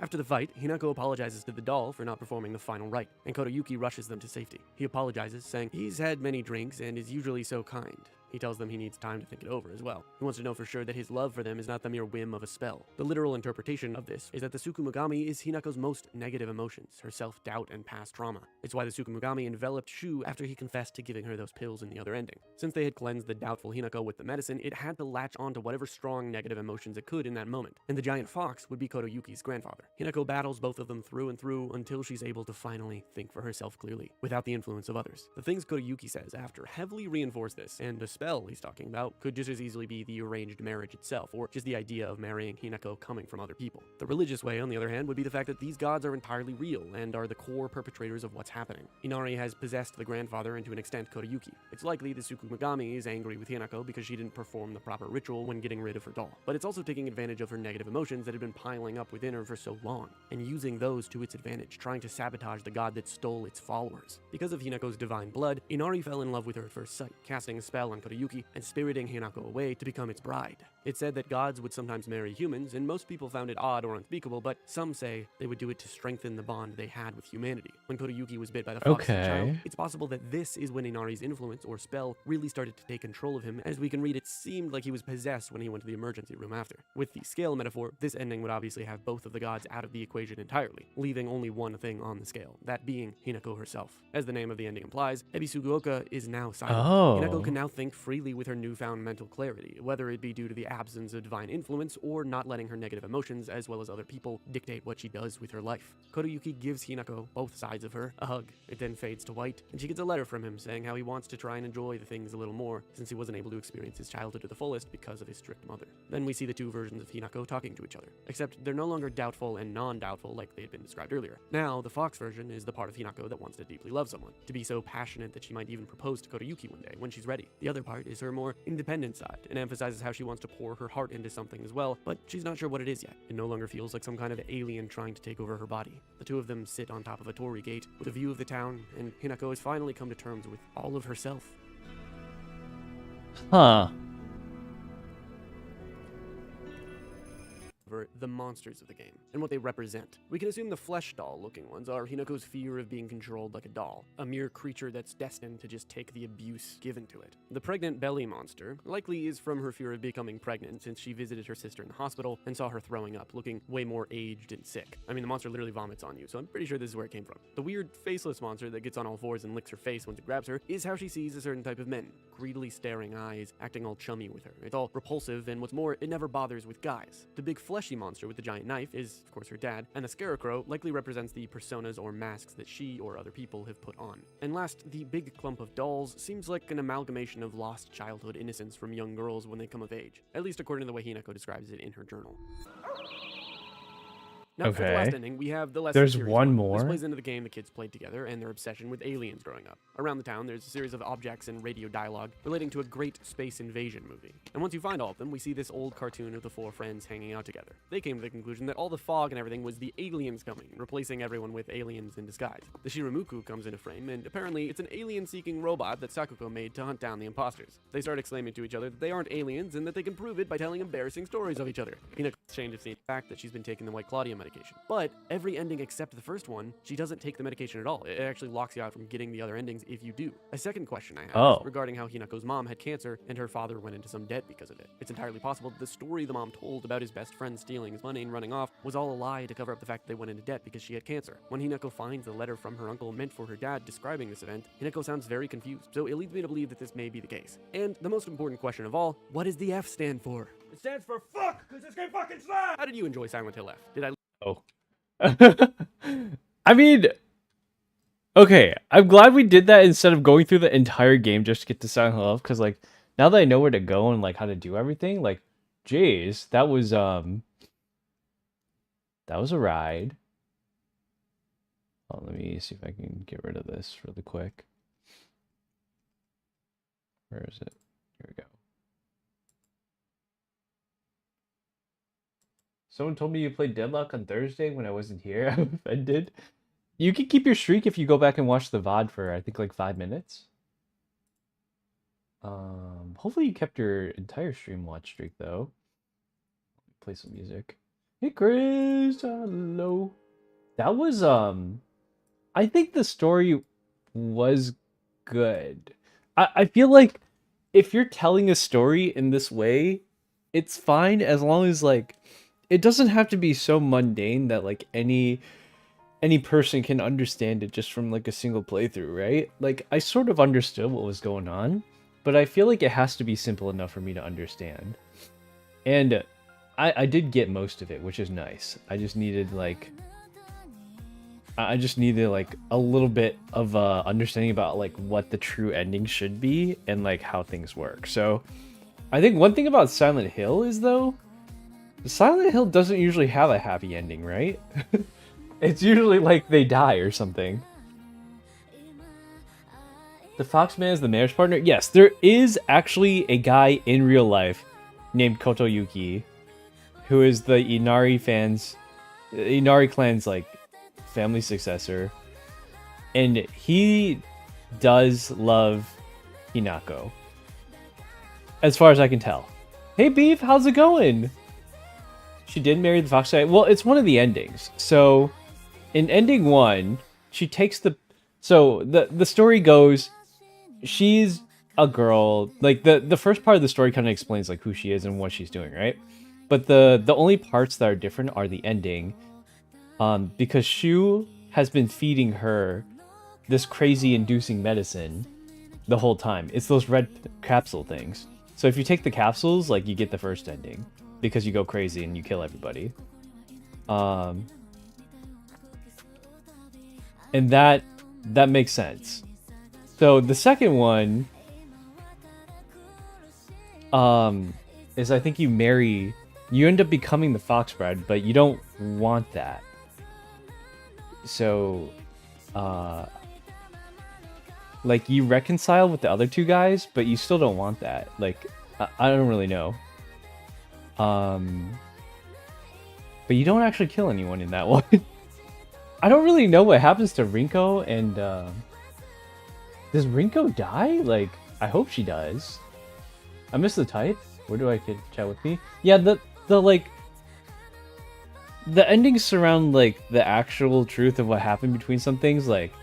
After the fight, Hinako apologizes to the doll for not performing the final rite, and Kotoyuki rushes them to safety. He apologizes, saying he's had many drinks and is usually so kind. He tells them he needs time to think it over as well. He wants to know for sure that his love for them is not the mere whim of a spell. The literal interpretation of this is that the Tsukumogami is Hinako's most negative emotions, her self-doubt and past trauma. It's why the Tsukumogami enveloped Shu after he confessed to giving her those pills in the other ending. Since they had cleansed the doubtful Hinako with the medicine, it had to latch onto whatever strong negative emotions it could in that moment. And the giant fox would be Kotoyuki's grandfather. Hinako battles both of them through and through until she's able to finally think for herself clearly, without the influence of others. The things Kotoyuki says after heavily reinforce this, and the spell he's talking about could just as easily be the arranged marriage itself, or just the idea of marrying Hinako coming from other people. The religious way, on the other hand, would be the fact that these gods are entirely real and are the core perpetrators of what's happening. Inari has possessed the grandfather and to an extent Kotoyuki. It's likely the Tsukumogami is angry with Hinako because she didn't perform the proper ritual when getting rid of her doll. But it's also taking advantage of her negative emotions that had been piling up within her for so long, and using those to its advantage, trying to sabotage the god that stole its followers. Because of Hinako's divine blood, Inari fell in love with her at first sight, casting a spell on Kotoyuki and spiriting Hinako away to become its bride. It said that gods would sometimes marry humans, and most people found it odd or unspeakable, but some say they would do it to strengthen the bond they had with humanity. When Kotoyuki was bit by the fox as a child, it's possible that this is when Inari's influence or spell really started to take control of him. As we can read, it seemed like he was possessed when he went to the emergency room after. With the scale metaphor, this ending would obviously have both of the gods out of the equation entirely, leaving only one thing on the scale, that being Hinako herself. As the name of the ending implies, Ebisuguoka is now silent. Hinako can now think freely with her newfound mental clarity, whether it be due to the absence of divine influence or not letting her negative emotions, as well as other people, dictate what she does with her life. Kotoyuki gives Hinako, both sides of her, a hug. It then fades to white, and she gets a letter from him saying how he wants to try and enjoy the things a little more, since he wasn't able to experience his childhood to the fullest because of his strict mother. Then we see the two versions of Hinako talking to each other, except they're no longer doubtful and non-doubtful like they had been described earlier. Now, the fox version is the part of Hinako that wants to deeply love someone, to be so passionate that she might even propose to Kotoyuki one day when she's ready. The other part is her more independent side, and emphasizes how she wants to pour her heart into something as well, but she's not sure what it is yet. It no longer feels like some kind of alien trying to take over her body. The two of them sit on top of a torii gate with a view of the town, and Hinako has finally come to terms with all of herself. Huh. The monsters of the game and what they represent. We can assume the flesh doll looking ones are Hinako's fear of being controlled like a doll, a mere creature that's destined to just take the abuse given to it. The pregnant belly monster likely is from her fear of becoming pregnant, since she visited her sister in the hospital and saw her throwing up, looking way more aged and sick. I mean, the monster literally vomits on you, so I'm pretty sure this is where it came from. The weird faceless monster that gets on all fours and licks her face once it grabs her is how she sees a certain type of men, greedily staring eyes, acting all chummy with her. It's all repulsive, and what's more, it never bothers with guys. The big fleshy monster with the giant knife is, of course, her dad, and the scarecrow likely represents the personas or masks that she or other people have put on. And last, the big clump of dolls seems like an amalgamation of lost childhood innocence from young girls when they come of age, at least according to the way Hinako describes it in her journal. Now, for the last Okay. ending, we have the lesser There's series one This more? plays into the game the kids played together and their obsession with aliens growing up. Around the town, there's a series of objects and radio dialogue relating to a great space invasion movie. And once you find all of them, we see this old cartoon of the four friends hanging out together. They came to the conclusion that all the fog and everything was the aliens coming, replacing everyone with aliens in disguise. The Shiramuku comes into frame, and apparently it's an alien-seeking robot that Sakuko made to hunt down the imposters. They start exclaiming to each other that they aren't aliens and that they can prove it by telling embarrassing stories of each other. Hinako's ashamed of seeing the fact that she's been taking the White Claudia medication. But every ending except the first one, she doesn't take the medication at all. It actually locks you out from getting the other endings if you do. A second question I have is regarding how Hinako's mom had cancer and her father went into some debt because of it. It's entirely possible that the story the mom told about his best friend stealing his money and running off was all a lie to cover up the fact that they went into debt because she had cancer. When Hinako finds the letter from her uncle meant for her dad describing this event, Hinako sounds very confused, so it leads me to believe that this may be the case. And the most important question of all, what does the F stand for? It stands for fuck, because this game fucking slaps! How did you enjoy Silent Hill F? Did I Oh. I mean, okay, I'm glad we did that instead of going through the entire game just to get to Silent Hill, because like now that I know where to go and like how to do everything, like, jeez, that was a ride. Oh, let me see if I can get rid of this really quick. Where is it? Here we go. Someone told me you played Deadlock on Thursday when I wasn't here. I'm offended. You can keep your streak if you go back and watch the VOD for, I think, like 5 minutes. Hopefully you kept your entire stream watch streak, though. Play some music. Hey, Chris! Hello. That was, I think the story was good. I feel like if you're telling a story in this way, it's fine as long as, like, it doesn't have to be so mundane that like any person can understand it just from like a single playthrough, right? Like I sort of understood what was going on, but I feel like it has to be simple enough for me to understand. And I did get most of it, which is nice. I just needed like a little bit of understanding about like what the true ending should be and like how things work. So I think one thing about Silent Hill is though, Silent Hill doesn't usually have a happy ending, right? It's usually like they die or something. The Foxman is the mayor's partner? Yes, there is actually a guy in real life named Kotoyuki who is the Inari clan's like family successor. And he does love Hinako. As far as I can tell. Hey Beef, how's it going? She did marry the fox guy. Well, it's one of the endings. So, in ending 1, she takes the... So, the story goes, she's a girl. Like, the first part of the story kind of explains, like, who she is and what she's doing, right? But the only parts that are different are the ending. Because Shu has been feeding her this crazy inducing medicine the whole time. It's those red capsule things. So, if you take the capsules, like, you get the first ending. Because you go crazy and you kill everybody. And that makes sense. So the second one is I think you end up becoming the fox bride, but you don't want that. So like you reconcile with the other two guys, but you still don't want that. Like I don't really know. But you don't actually kill anyone in that one. I don't really know what happens to Rinko and, does Rinko die? Like, I hope she does. I missed the type. Where do I get chat with me? Yeah, the endings surround, like, the actual truth of what happened between some things, like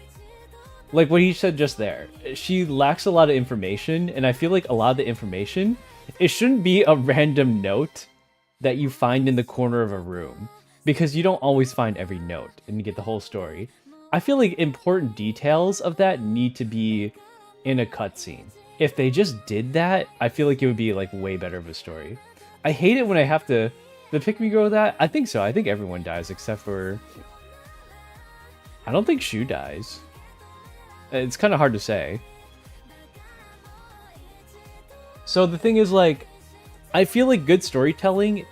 what he said just there. She lacks a lot of information, and I feel like a lot of the information, it shouldn't be a random note that you find in the corner of a room, because you don't always find every note and you get the whole story. I feel like important details of that need to be in a cutscene. If they just did that, I feel like it would be like way better of a story. I hate it when I have to the pick me girl that. I think so. I think everyone dies except for I don't think Shu dies. It's kind of hard to say. So the thing is, like, I feel like good storytelling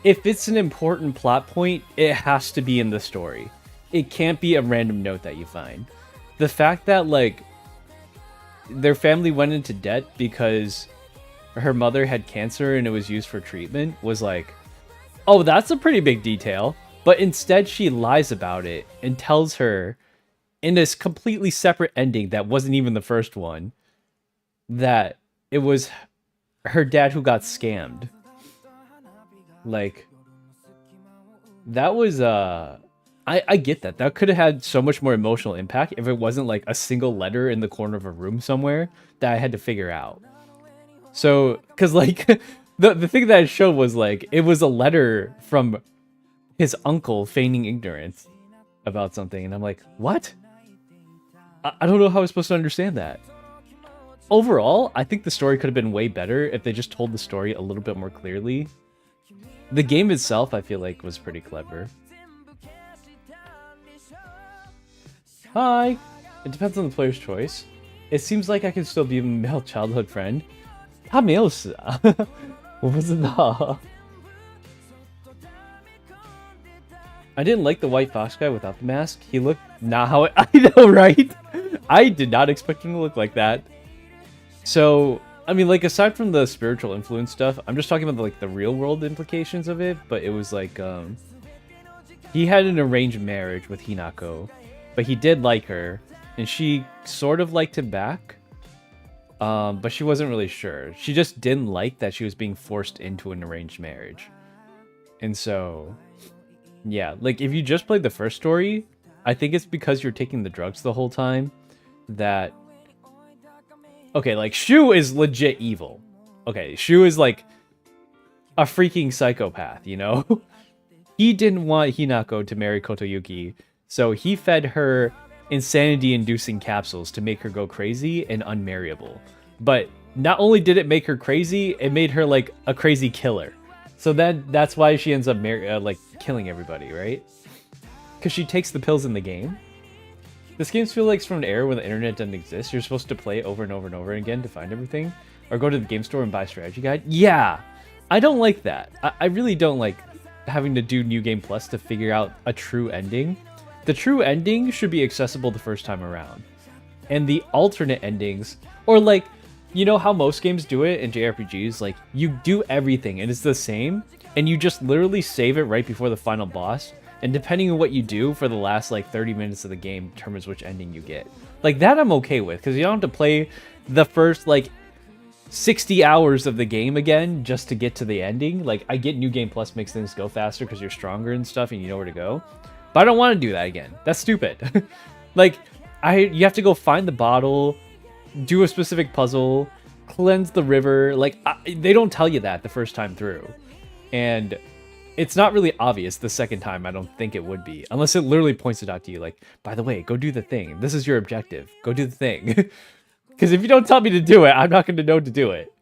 if it's an important plot point, it has to be in the story. It can't be a random note that you find. The fact that, like, their family went into debt because her mother had cancer and it was used for treatment was like, oh, that's a pretty big detail. But instead she lies about it and tells her in this completely separate ending that wasn't even the first one that it was her dad who got scammed. Like, that was I get that. That could have had so much more emotional impact if it wasn't like a single letter in the corner of a room somewhere that I had to figure out. So, because like, the thing that it showed was like, it was a letter from his uncle feigning ignorance about something. And I'm like, what? I don't know how I was supposed to understand that. Overall, I think the story could have been way better if they just told the story a little bit more clearly. The game itself, I feel like, was pretty clever. Hi! It depends on the player's choice. It seems like I can still be a male childhood friend. 他没有死啊，我不知道。I didn't like the white fox guy without the mask. He looked not how I know, right? I did not expect him to look like that. So, I mean, like, aside from the spiritual influence stuff, I'm just talking about like the real world implications of it. But it was like, he had an arranged marriage with Hinako, but he did like her, and she sort of liked him back. But she wasn't really sure. She just didn't like that she was being forced into an arranged marriage. And so, yeah, like if you just played the first story, I think it's because you're taking the drugs the whole time that... Okay, like Shu is legit evil. Okay, Shu is like a freaking psychopath, you know? He didn't want Hinako to marry Kotoyuki, so he fed her insanity-inducing capsules to make her go crazy and unmarriable. But not only did it make her crazy, it made her like a crazy killer. So that's why she ends up like killing everybody, right? Because she takes the pills in the game. This game feels like it's from an era when the internet doesn't exist. You're supposed to play it over and over and over again to find everything, or go to the game store and buy a strategy guide. Yeah, I don't like that. I really don't like having to do New Game Plus to figure out a true ending. The true ending should be accessible the first time around. And the alternate endings, or like, you know how most games do it in JRPGs? Like, you do everything and it's the same, and you just literally save it right before the final boss. And depending on what you do for the last like 30 minutes of the game determines which ending you get. Like, that I'm okay with, because you don't have to play the first like 60 hours of the game again just to get to the ending. Like, I get New Game Plus makes things go faster because you're stronger and stuff and you know where to go. But I don't want to do that again. That's stupid. Like, you have to go find the bottle, do a specific puzzle, cleanse the river. Like, they don't tell you that the first time through. And it's not really obvious the second time. I don't think it would be. Unless it literally points it out to you. Like, by the way, go do the thing. This is your objective. Go do the thing. Because if you don't tell me to do it, I'm not going to know to do it.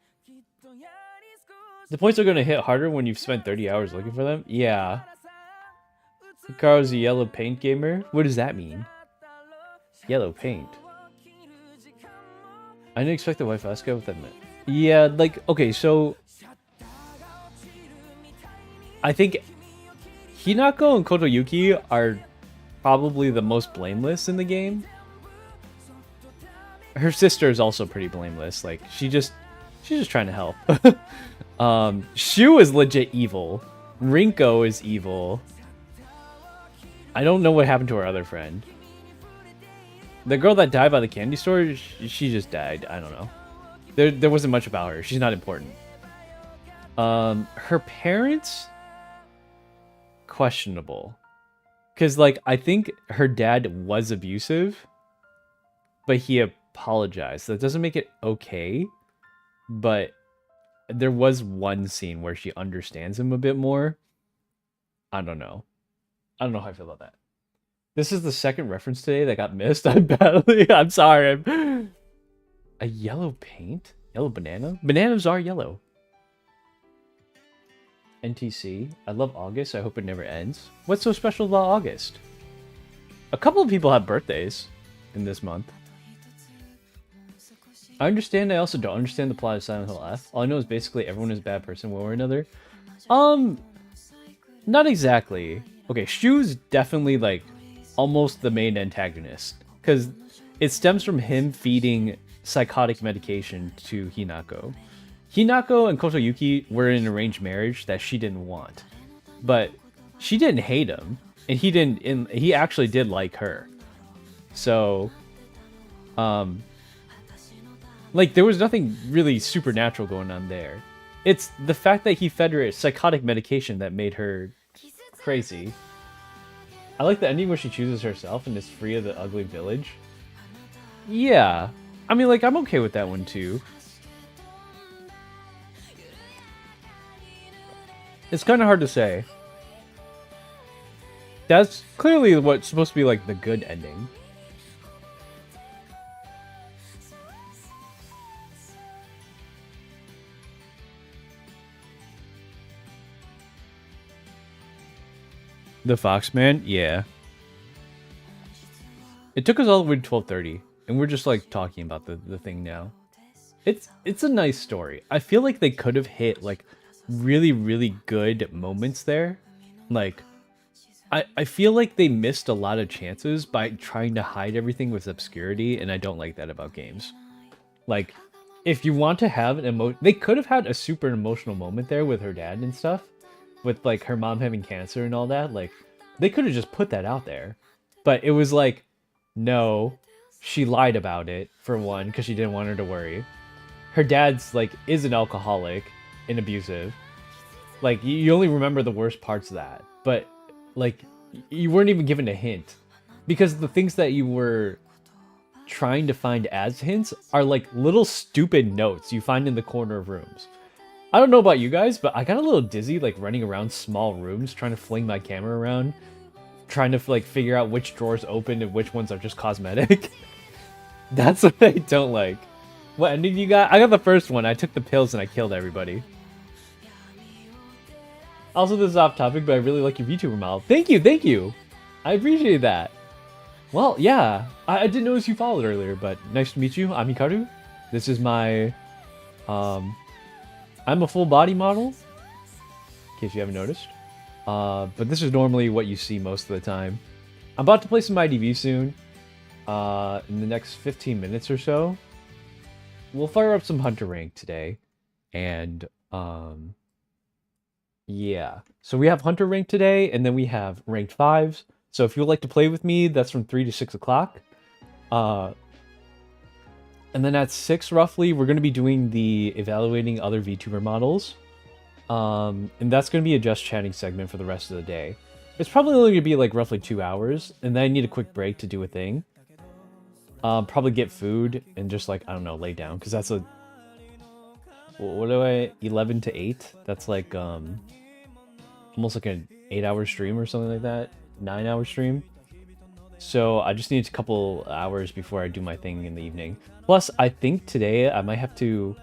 The points are going to hit harder when you've spent 30 hours looking for them? Yeah. Hikaru's a yellow paint gamer? What does that mean? Yellow paint. I didn't expect the white Vasca with that. Yeah, like, okay, so I think Hinako and Kotoyuki are probably the most blameless in the game. Her sister is also pretty blameless. Like, she's just trying to help. Shu is legit evil. Rinko is evil. I don't know what happened to her other friend. The girl that died by the candy store, she just died. I don't know. There wasn't much about her. She's not important. Her parents, questionable. Because, like, I think her dad was abusive, but he apologized. That doesn't make it okay, but there was one scene where she understands him a bit more. I don't know. I don't know how I feel about that. This is the second reference today that got missed. I'm sorry. A yellow paint? Yellow banana? Bananas are yellow. NTC. I love August. I hope it never ends. What's so special about August? A couple of people have birthdays in this month. I understand. I also don't understand the plot of Silent Hill F. All I know is basically everyone is a bad person one way or another. Not exactly. Okay, Shu's definitely like almost the main antagonist because it stems from him feeding psychotic medication to Hinako. Hinako and Kotoyuki were in an arranged marriage that she didn't want, but she didn't hate him, and he didn't. And he actually did like her. So, like there was nothing really supernatural going on there. It's the fact that he fed her psychotic medication that made her crazy. I like the ending where she chooses herself and is free of the ugly village. Yeah. I mean, like, I'm okay with that one, too. It's kind of hard to say. That's clearly what's supposed to be, like, the good ending. The Foxman? Yeah. It took us all the way to 12:30, and we're just like talking about the thing now. It's a nice story. I feel like they could have hit like really, really good moments there. Like I feel like they missed a lot of chances by trying to hide everything with obscurity, and I don't like that about games. Like, if you want to have an they could have had a super emotional moment there with her dad and stuff. With like her mom having cancer and all that, like they could have just put that out there, but it was like, no, she lied about it for one because she didn't want her to worry. Her dad's like is an alcoholic and abusive. Like you only remember the worst parts of that, but like you weren't even given a hint because the things that you were trying to find as hints are like little stupid notes you find in the corner of rooms. I don't know about you guys, but I got a little dizzy like running around small rooms trying to fling my camera around, trying to like figure out which drawers open and which ones are just cosmetic. That's what I don't like. What ending you got? I got the first one. I took the pills and I killed everybody. Also, this is off topic, but I really like your VTuber model. Thank you, thank you. I appreciate that. Well, yeah, I didn't notice you followed earlier, but nice to meet you. I'm Hikaru. This is my I'm a full body model, in case you haven't noticed. But this is normally what you see most of the time. I'm about to play some IDV soon. In the next 15 minutes or so. We'll fire up some Hunter Rank today. And, yeah. So we have Hunter Rank today, and then we have Ranked 5s. So if you would like to play with me, that's from 3 to 6 o'clock. And then at 6 roughly, we're going to be doing the evaluating other VTuber models. And that's going to be a just chatting segment for the rest of the day. It's probably only going to be like roughly 2 hours. And then I need a quick break to do a thing. Probably get food and just like, I don't know, lay down. Because that's a... What do I... 11 to 8? That's like, almost like an 8-hour stream or something like that. 9-hour stream. So I just need a couple hours before I do my thing in the evening. Plus, I think today I might have to...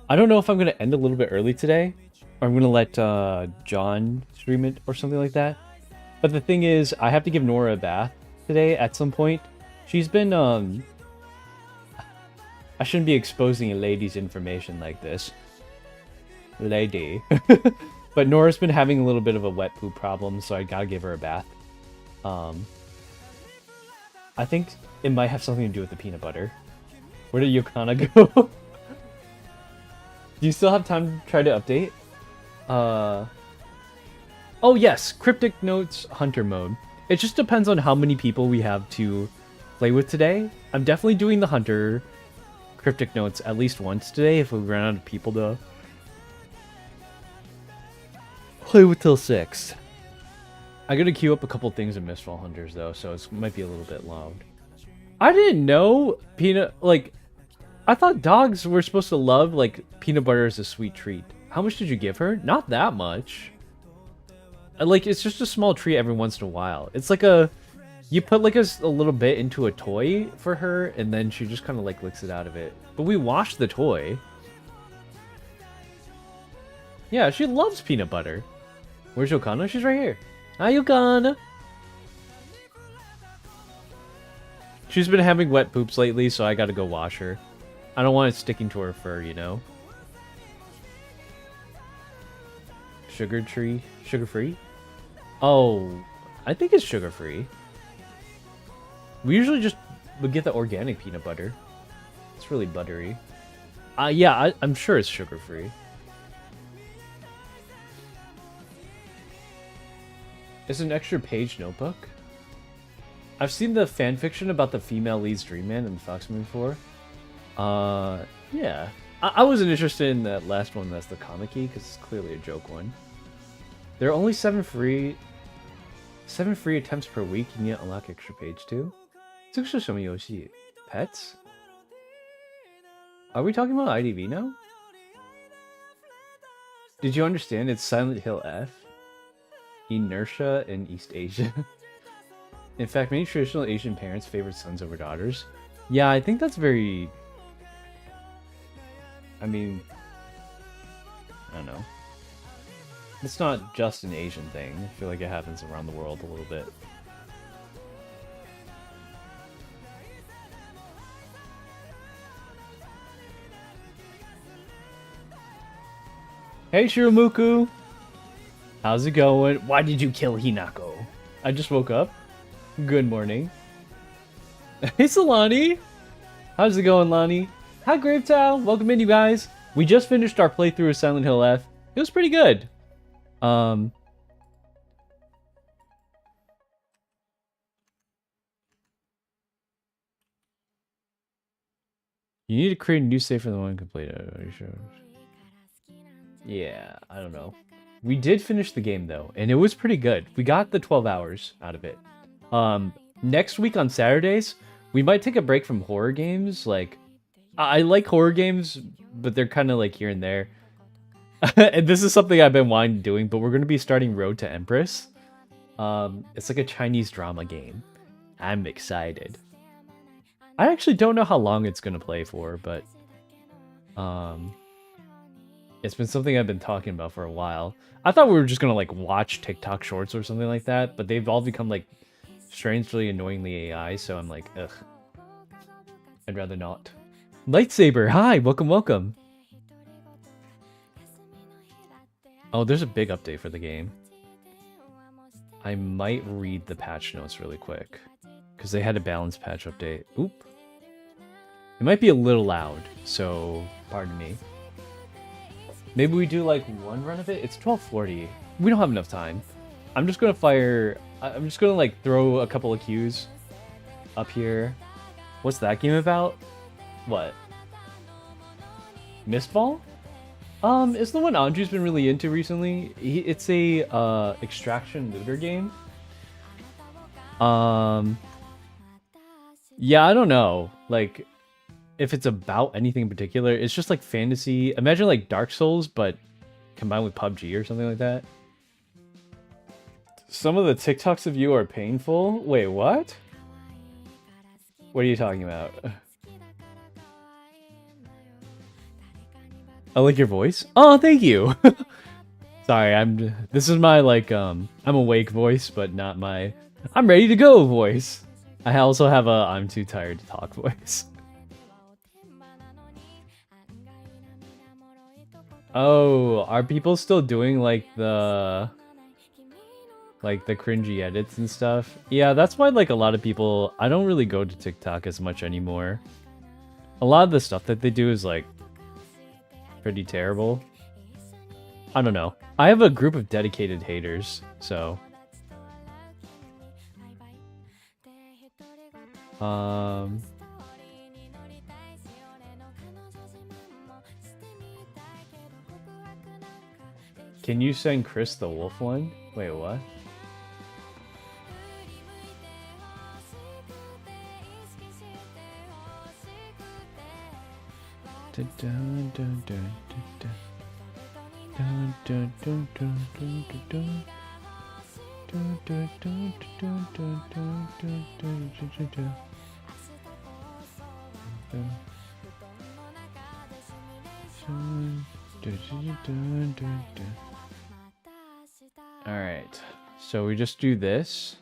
I don't know if I'm going to end a little bit early today. Or I'm going to let John stream it or something like that. But the thing is, I have to give Nora a bath today at some point. She's been... I shouldn't be exposing a lady's information like this. Lady. But Nora's been having a little bit of a wet poop problem, so I gotta give her a bath. I think it might have something to do with the peanut butter. Where did Yokana go? Do you still have time to try to update? Oh yes, Cryptic Notes Hunter mode. It just depends on how many people we have to play with today. I'm definitely doing the Hunter Cryptic Notes at least once today if we run out of people to play with till 6. I gotta queue up a couple things in Mistral Hunters though, so it might be a little bit loud. I didn't know peanut, like, I thought dogs were supposed to love, like, peanut butter as a sweet treat. How much did you give her? Not that much. Like, it's just a small treat every once in a while. It's like a, you put like a little bit into a toy for her, and then she just kind of like licks it out of it. But we washed the toy. Yeah, she loves peanut butter. Where's Yokana? She's right here. Hi, Yokana. She's been having wet poops lately, so I gotta go wash her. I don't want it sticking to her fur, you know? Sugar free? Oh, I think it's sugar-free. We usually just would get the organic peanut butter. It's really buttery. Yeah, I'm sure it's sugar-free. It's an extra page notebook. I've seen the fan fiction about the female lead's Dream Man in the Fox movie before. Yeah. I wasn't interested in that last one that's the comic-y, because it's clearly a joke one. There are only 7 free attempts per week, and yet unlock extra page too. 这个是什么游戏? Pets? Are we talking about IDV now? Did you understand it's Silent Hill F? Inertia in East Asia. In fact, many traditional Asian parents favor sons over daughters. Yeah, I think that's very... I mean... I don't know. It's not just an Asian thing. I feel like it happens around the world a little bit. Hey Shirumuku! How's it going? Why did you kill Hinako? I just woke up. Good morning. Hey Solani! How's it going, Lonnie? Hi Gravetown! Welcome in, you guys! We just finished our playthrough of Silent Hill F. It was pretty good. You need to create a new save for the one completed. Are you sure? Yeah, I don't know. We did finish the game though, and it was pretty good. We got the 12 hours out of it. Next week on Saturdays, we might take a break from horror games. Like, I like horror games, but they're kind of like here and there. And this is something I've been wanting to doing, but we're going to be starting Road to Empress. It's like a Chinese drama game. I'm excited. I actually don't know how long it's going to play for, but it's been something I've been talking about for a while. I thought we were just going to like watch TikTok shorts or something like that, but they've all become like strangely annoyingly AI, so I'm like, ugh. I'd rather not. Lightsaber, hi, welcome, welcome. Oh, there's a big update for the game. I might read the patch notes really quick, because they had a balance patch update. Oop. It might be a little loud, so pardon me. Maybe we do like one run of it? It's 12:40. We don't have enough time. I'm just gonna like throw a couple of cues up here. What's that game about? What? Mistfall? It's the one Andrew's been really into recently. It's a extraction looter game. Yeah, I don't know. Like, if it's about anything in particular, it's just like fantasy. Imagine like Dark Souls, but combined with PUBG or something like that. Some of the TikToks of you are painful. Wait, what? What are you talking about? I like your voice. Oh, thank you. Sorry, this is my like I'm awake voice, but not my I'm ready to go voice. I also have a I'm too tired to talk voice. Oh, are people still doing like the cringy edits and stuff? Yeah, that's why like a lot of people, I don't really go to TikTok as much anymore. A lot of the stuff that they do is like pretty terrible. I don't know. I have a group of dedicated haters, so can you send Chris the wolf one? Wait, what? All right, so we just do this.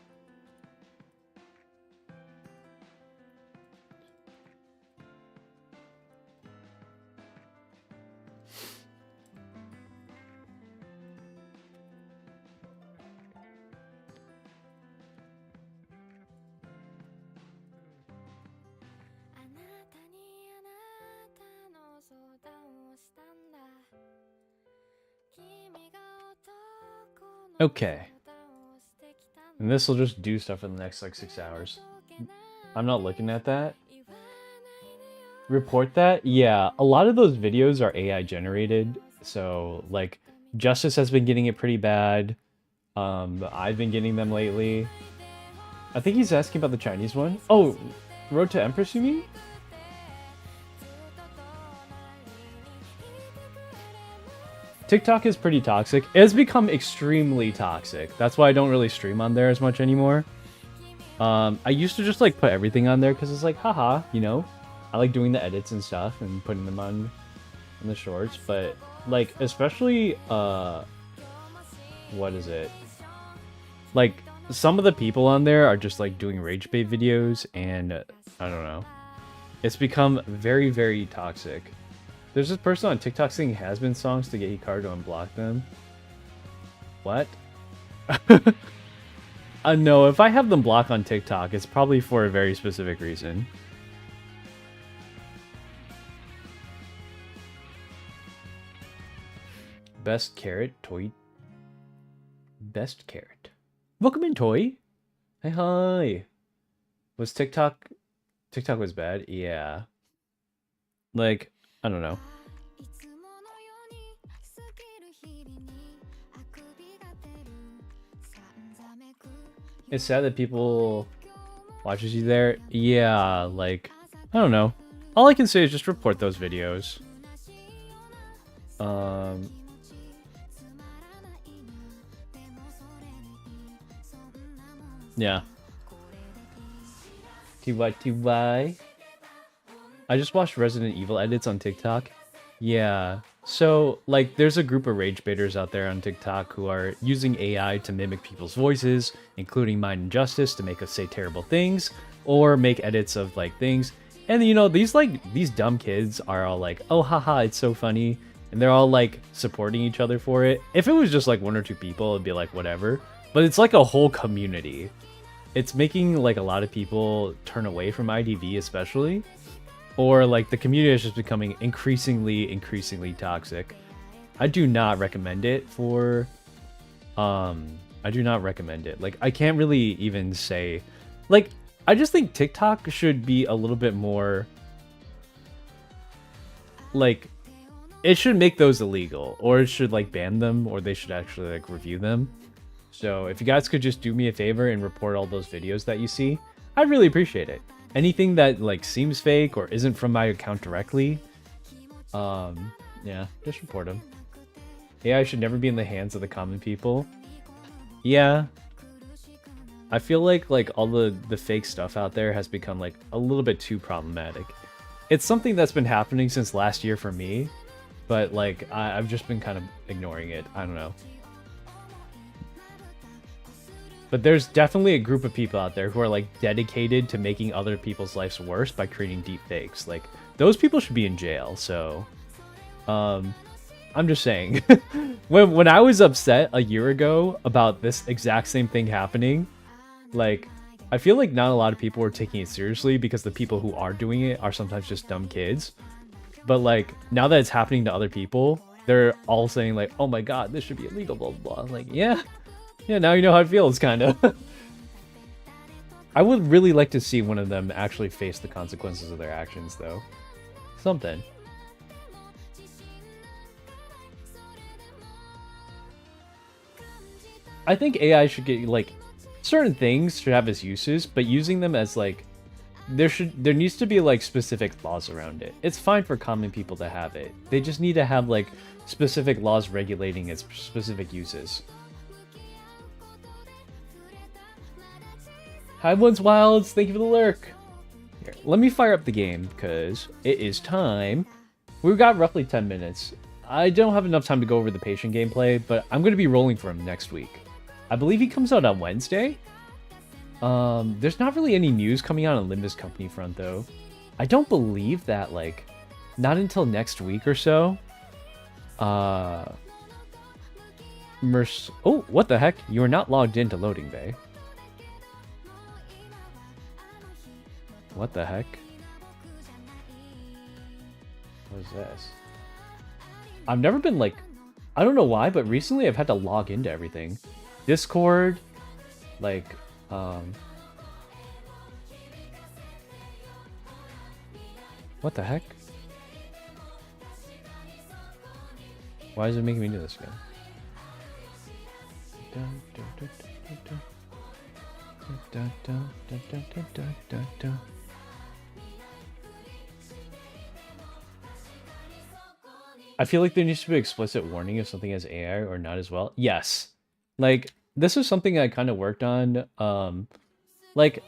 Okay. And this will just do stuff in the next like 6 hours. I'm not looking at that. Report that? Yeah, a lot of those videos are AI generated. So like Justice has been getting it pretty bad. I've been getting them lately. I think he's asking about the Chinese one. Oh, Road to Empress, you mean? TikTok is pretty toxic. It has become extremely toxic. That's why I don't really stream on there as much anymore. I used to just like put everything on there because it's like, haha, you know? I like doing the edits and stuff and putting them on in the shorts, but like especially what is it? Like some of the people on there are just like doing rage bait videos and I don't know. It's become very, very toxic. There's this person on TikTok singing has-been songs to get Hikaru to unblock them. What? No, if I have them blocked on TikTok, it's probably for a very specific reason. Best carrot, toy. Best carrot. Welcome in, toy. Hi, hi. Was TikTok was bad? Yeah. Like, I don't know. It's sad that people watches you there. Yeah, like, I don't know. All I can say is just report those videos. Yeah. TY. I just watched Resident Evil edits on TikTok. Yeah. So, like, there's a group of rage baiters out there on TikTok who are using AI to mimic people's voices, including mine and Justice, to make us say terrible things, or make edits of, like, things. And, you know, these dumb kids are all like, oh, haha, it's so funny. And they're all, like, supporting each other for it. If it was just, like, 1 or 2 people, it'd be like, whatever. But it's like a whole community. It's making, like, a lot of people turn away from IDV, especially. Or, like, the community is just becoming increasingly toxic. I do not recommend it for... I do not recommend it. Like, I can't really even say... Like, I just think TikTok should be a little bit more... Like, it should make those illegal. Or it should, like, ban them. Or they should actually, like, review them. So, if you guys could just do me a favor and report all those videos that you see, I'd really appreciate it. Anything that, like, seems fake or isn't from my account directly, yeah, just report them. AI should never be in the hands of the common people. Yeah. I feel like all the fake stuff out there has become, like, a little bit too problematic. It's something that's been happening since last year for me, but, like, I've just been kind of ignoring it. I don't know. But there's definitely a group of people out there who are, like, dedicated to making other people's lives worse by creating deep fakes. Like, those people should be in jail, so... I'm just saying. when I was upset a year ago about this exact same thing happening, like, I feel like not a lot of people were taking it seriously because the people who are doing it are sometimes just dumb kids. But, like, now that it's happening to other people, they're all saying, like, oh my god, this should be illegal, blah, blah, blah. Like, yeah. Yeah, now you know how it feels, kind of. I would really like to see one of them actually face the consequences of their actions, though. Something. I think AI should get, like, certain things should have its uses, but using them as, like, there needs to be, like, specific laws around it. It's fine for common people to have it. They just need to have, like, specific laws regulating its specific uses. Hi, One's Wilds. Thank you for the lurk. Here, let me fire up the game, because it is time. We've got roughly 10 minutes. I don't have enough time to go over the patient gameplay, but I'm going to be rolling for him next week. I believe he comes out on Wednesday. There's not really any news coming out on Limbus Company front, though. I don't believe that, like, not until next week or so. Oh, what the heck? You are not logged into Loading Bay. What the heck? What is this? I've never been, like... I don't know why, but recently I've had to log into everything. Discord, like, what the heck? Why is it making me do this again? I feel like there needs to be explicit warning if something has AI or not as well. Yes. Like, this is something I kind of worked on. Like,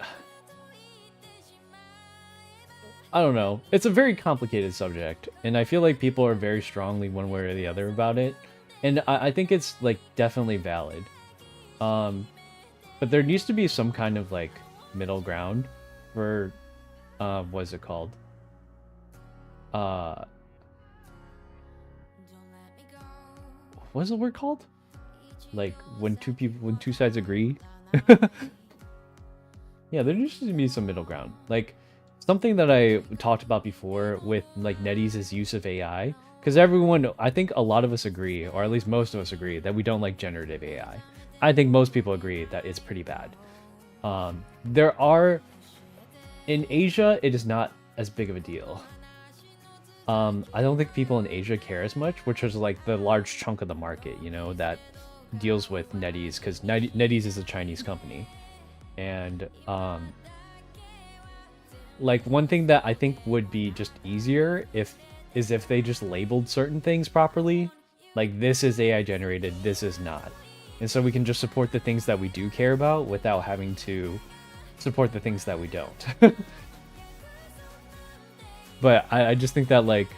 I don't know. It's a very complicated subject, and I feel like people are very strongly one way or the other about it. And I think it's, like, definitely valid. But there needs to be some kind of, like, middle ground for, what is it called? What's the word called? Like, when two sides agree? Yeah, there needs to be some middle ground. Like, something that I talked about before with, like, NetEase's use of AI. Because everyone, I think a lot of us agree, or at least most of us agree, that we don't like generative AI. I think most people agree that it's pretty bad. There are... In Asia, it is not as big of a deal. I don't think people in Asia care as much, which is, like, the large chunk of the market, you know, that deals with NetEase, because NetEase is a Chinese company. And, like, one thing that I think would be just easier is if they just labeled certain things properly. Like, this is AI generated, this is not. And so we can just support the things that we do care about without having to support the things that we don't. But I just think that, like,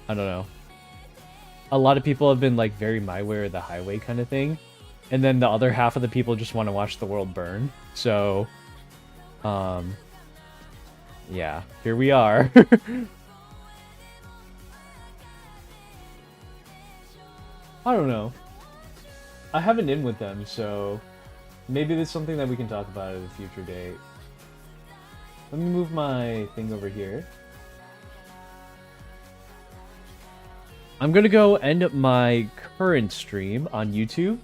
I don't know. A lot of people have been, like, very my way or the highway kind of thing. And then the other half of the people just want to watch the world burn. So, yeah, here we are. I don't know. I have an in with them, so maybe there's something that we can talk about at a future date. Let me move my thing over here. I'm gonna go end my current stream on YouTube.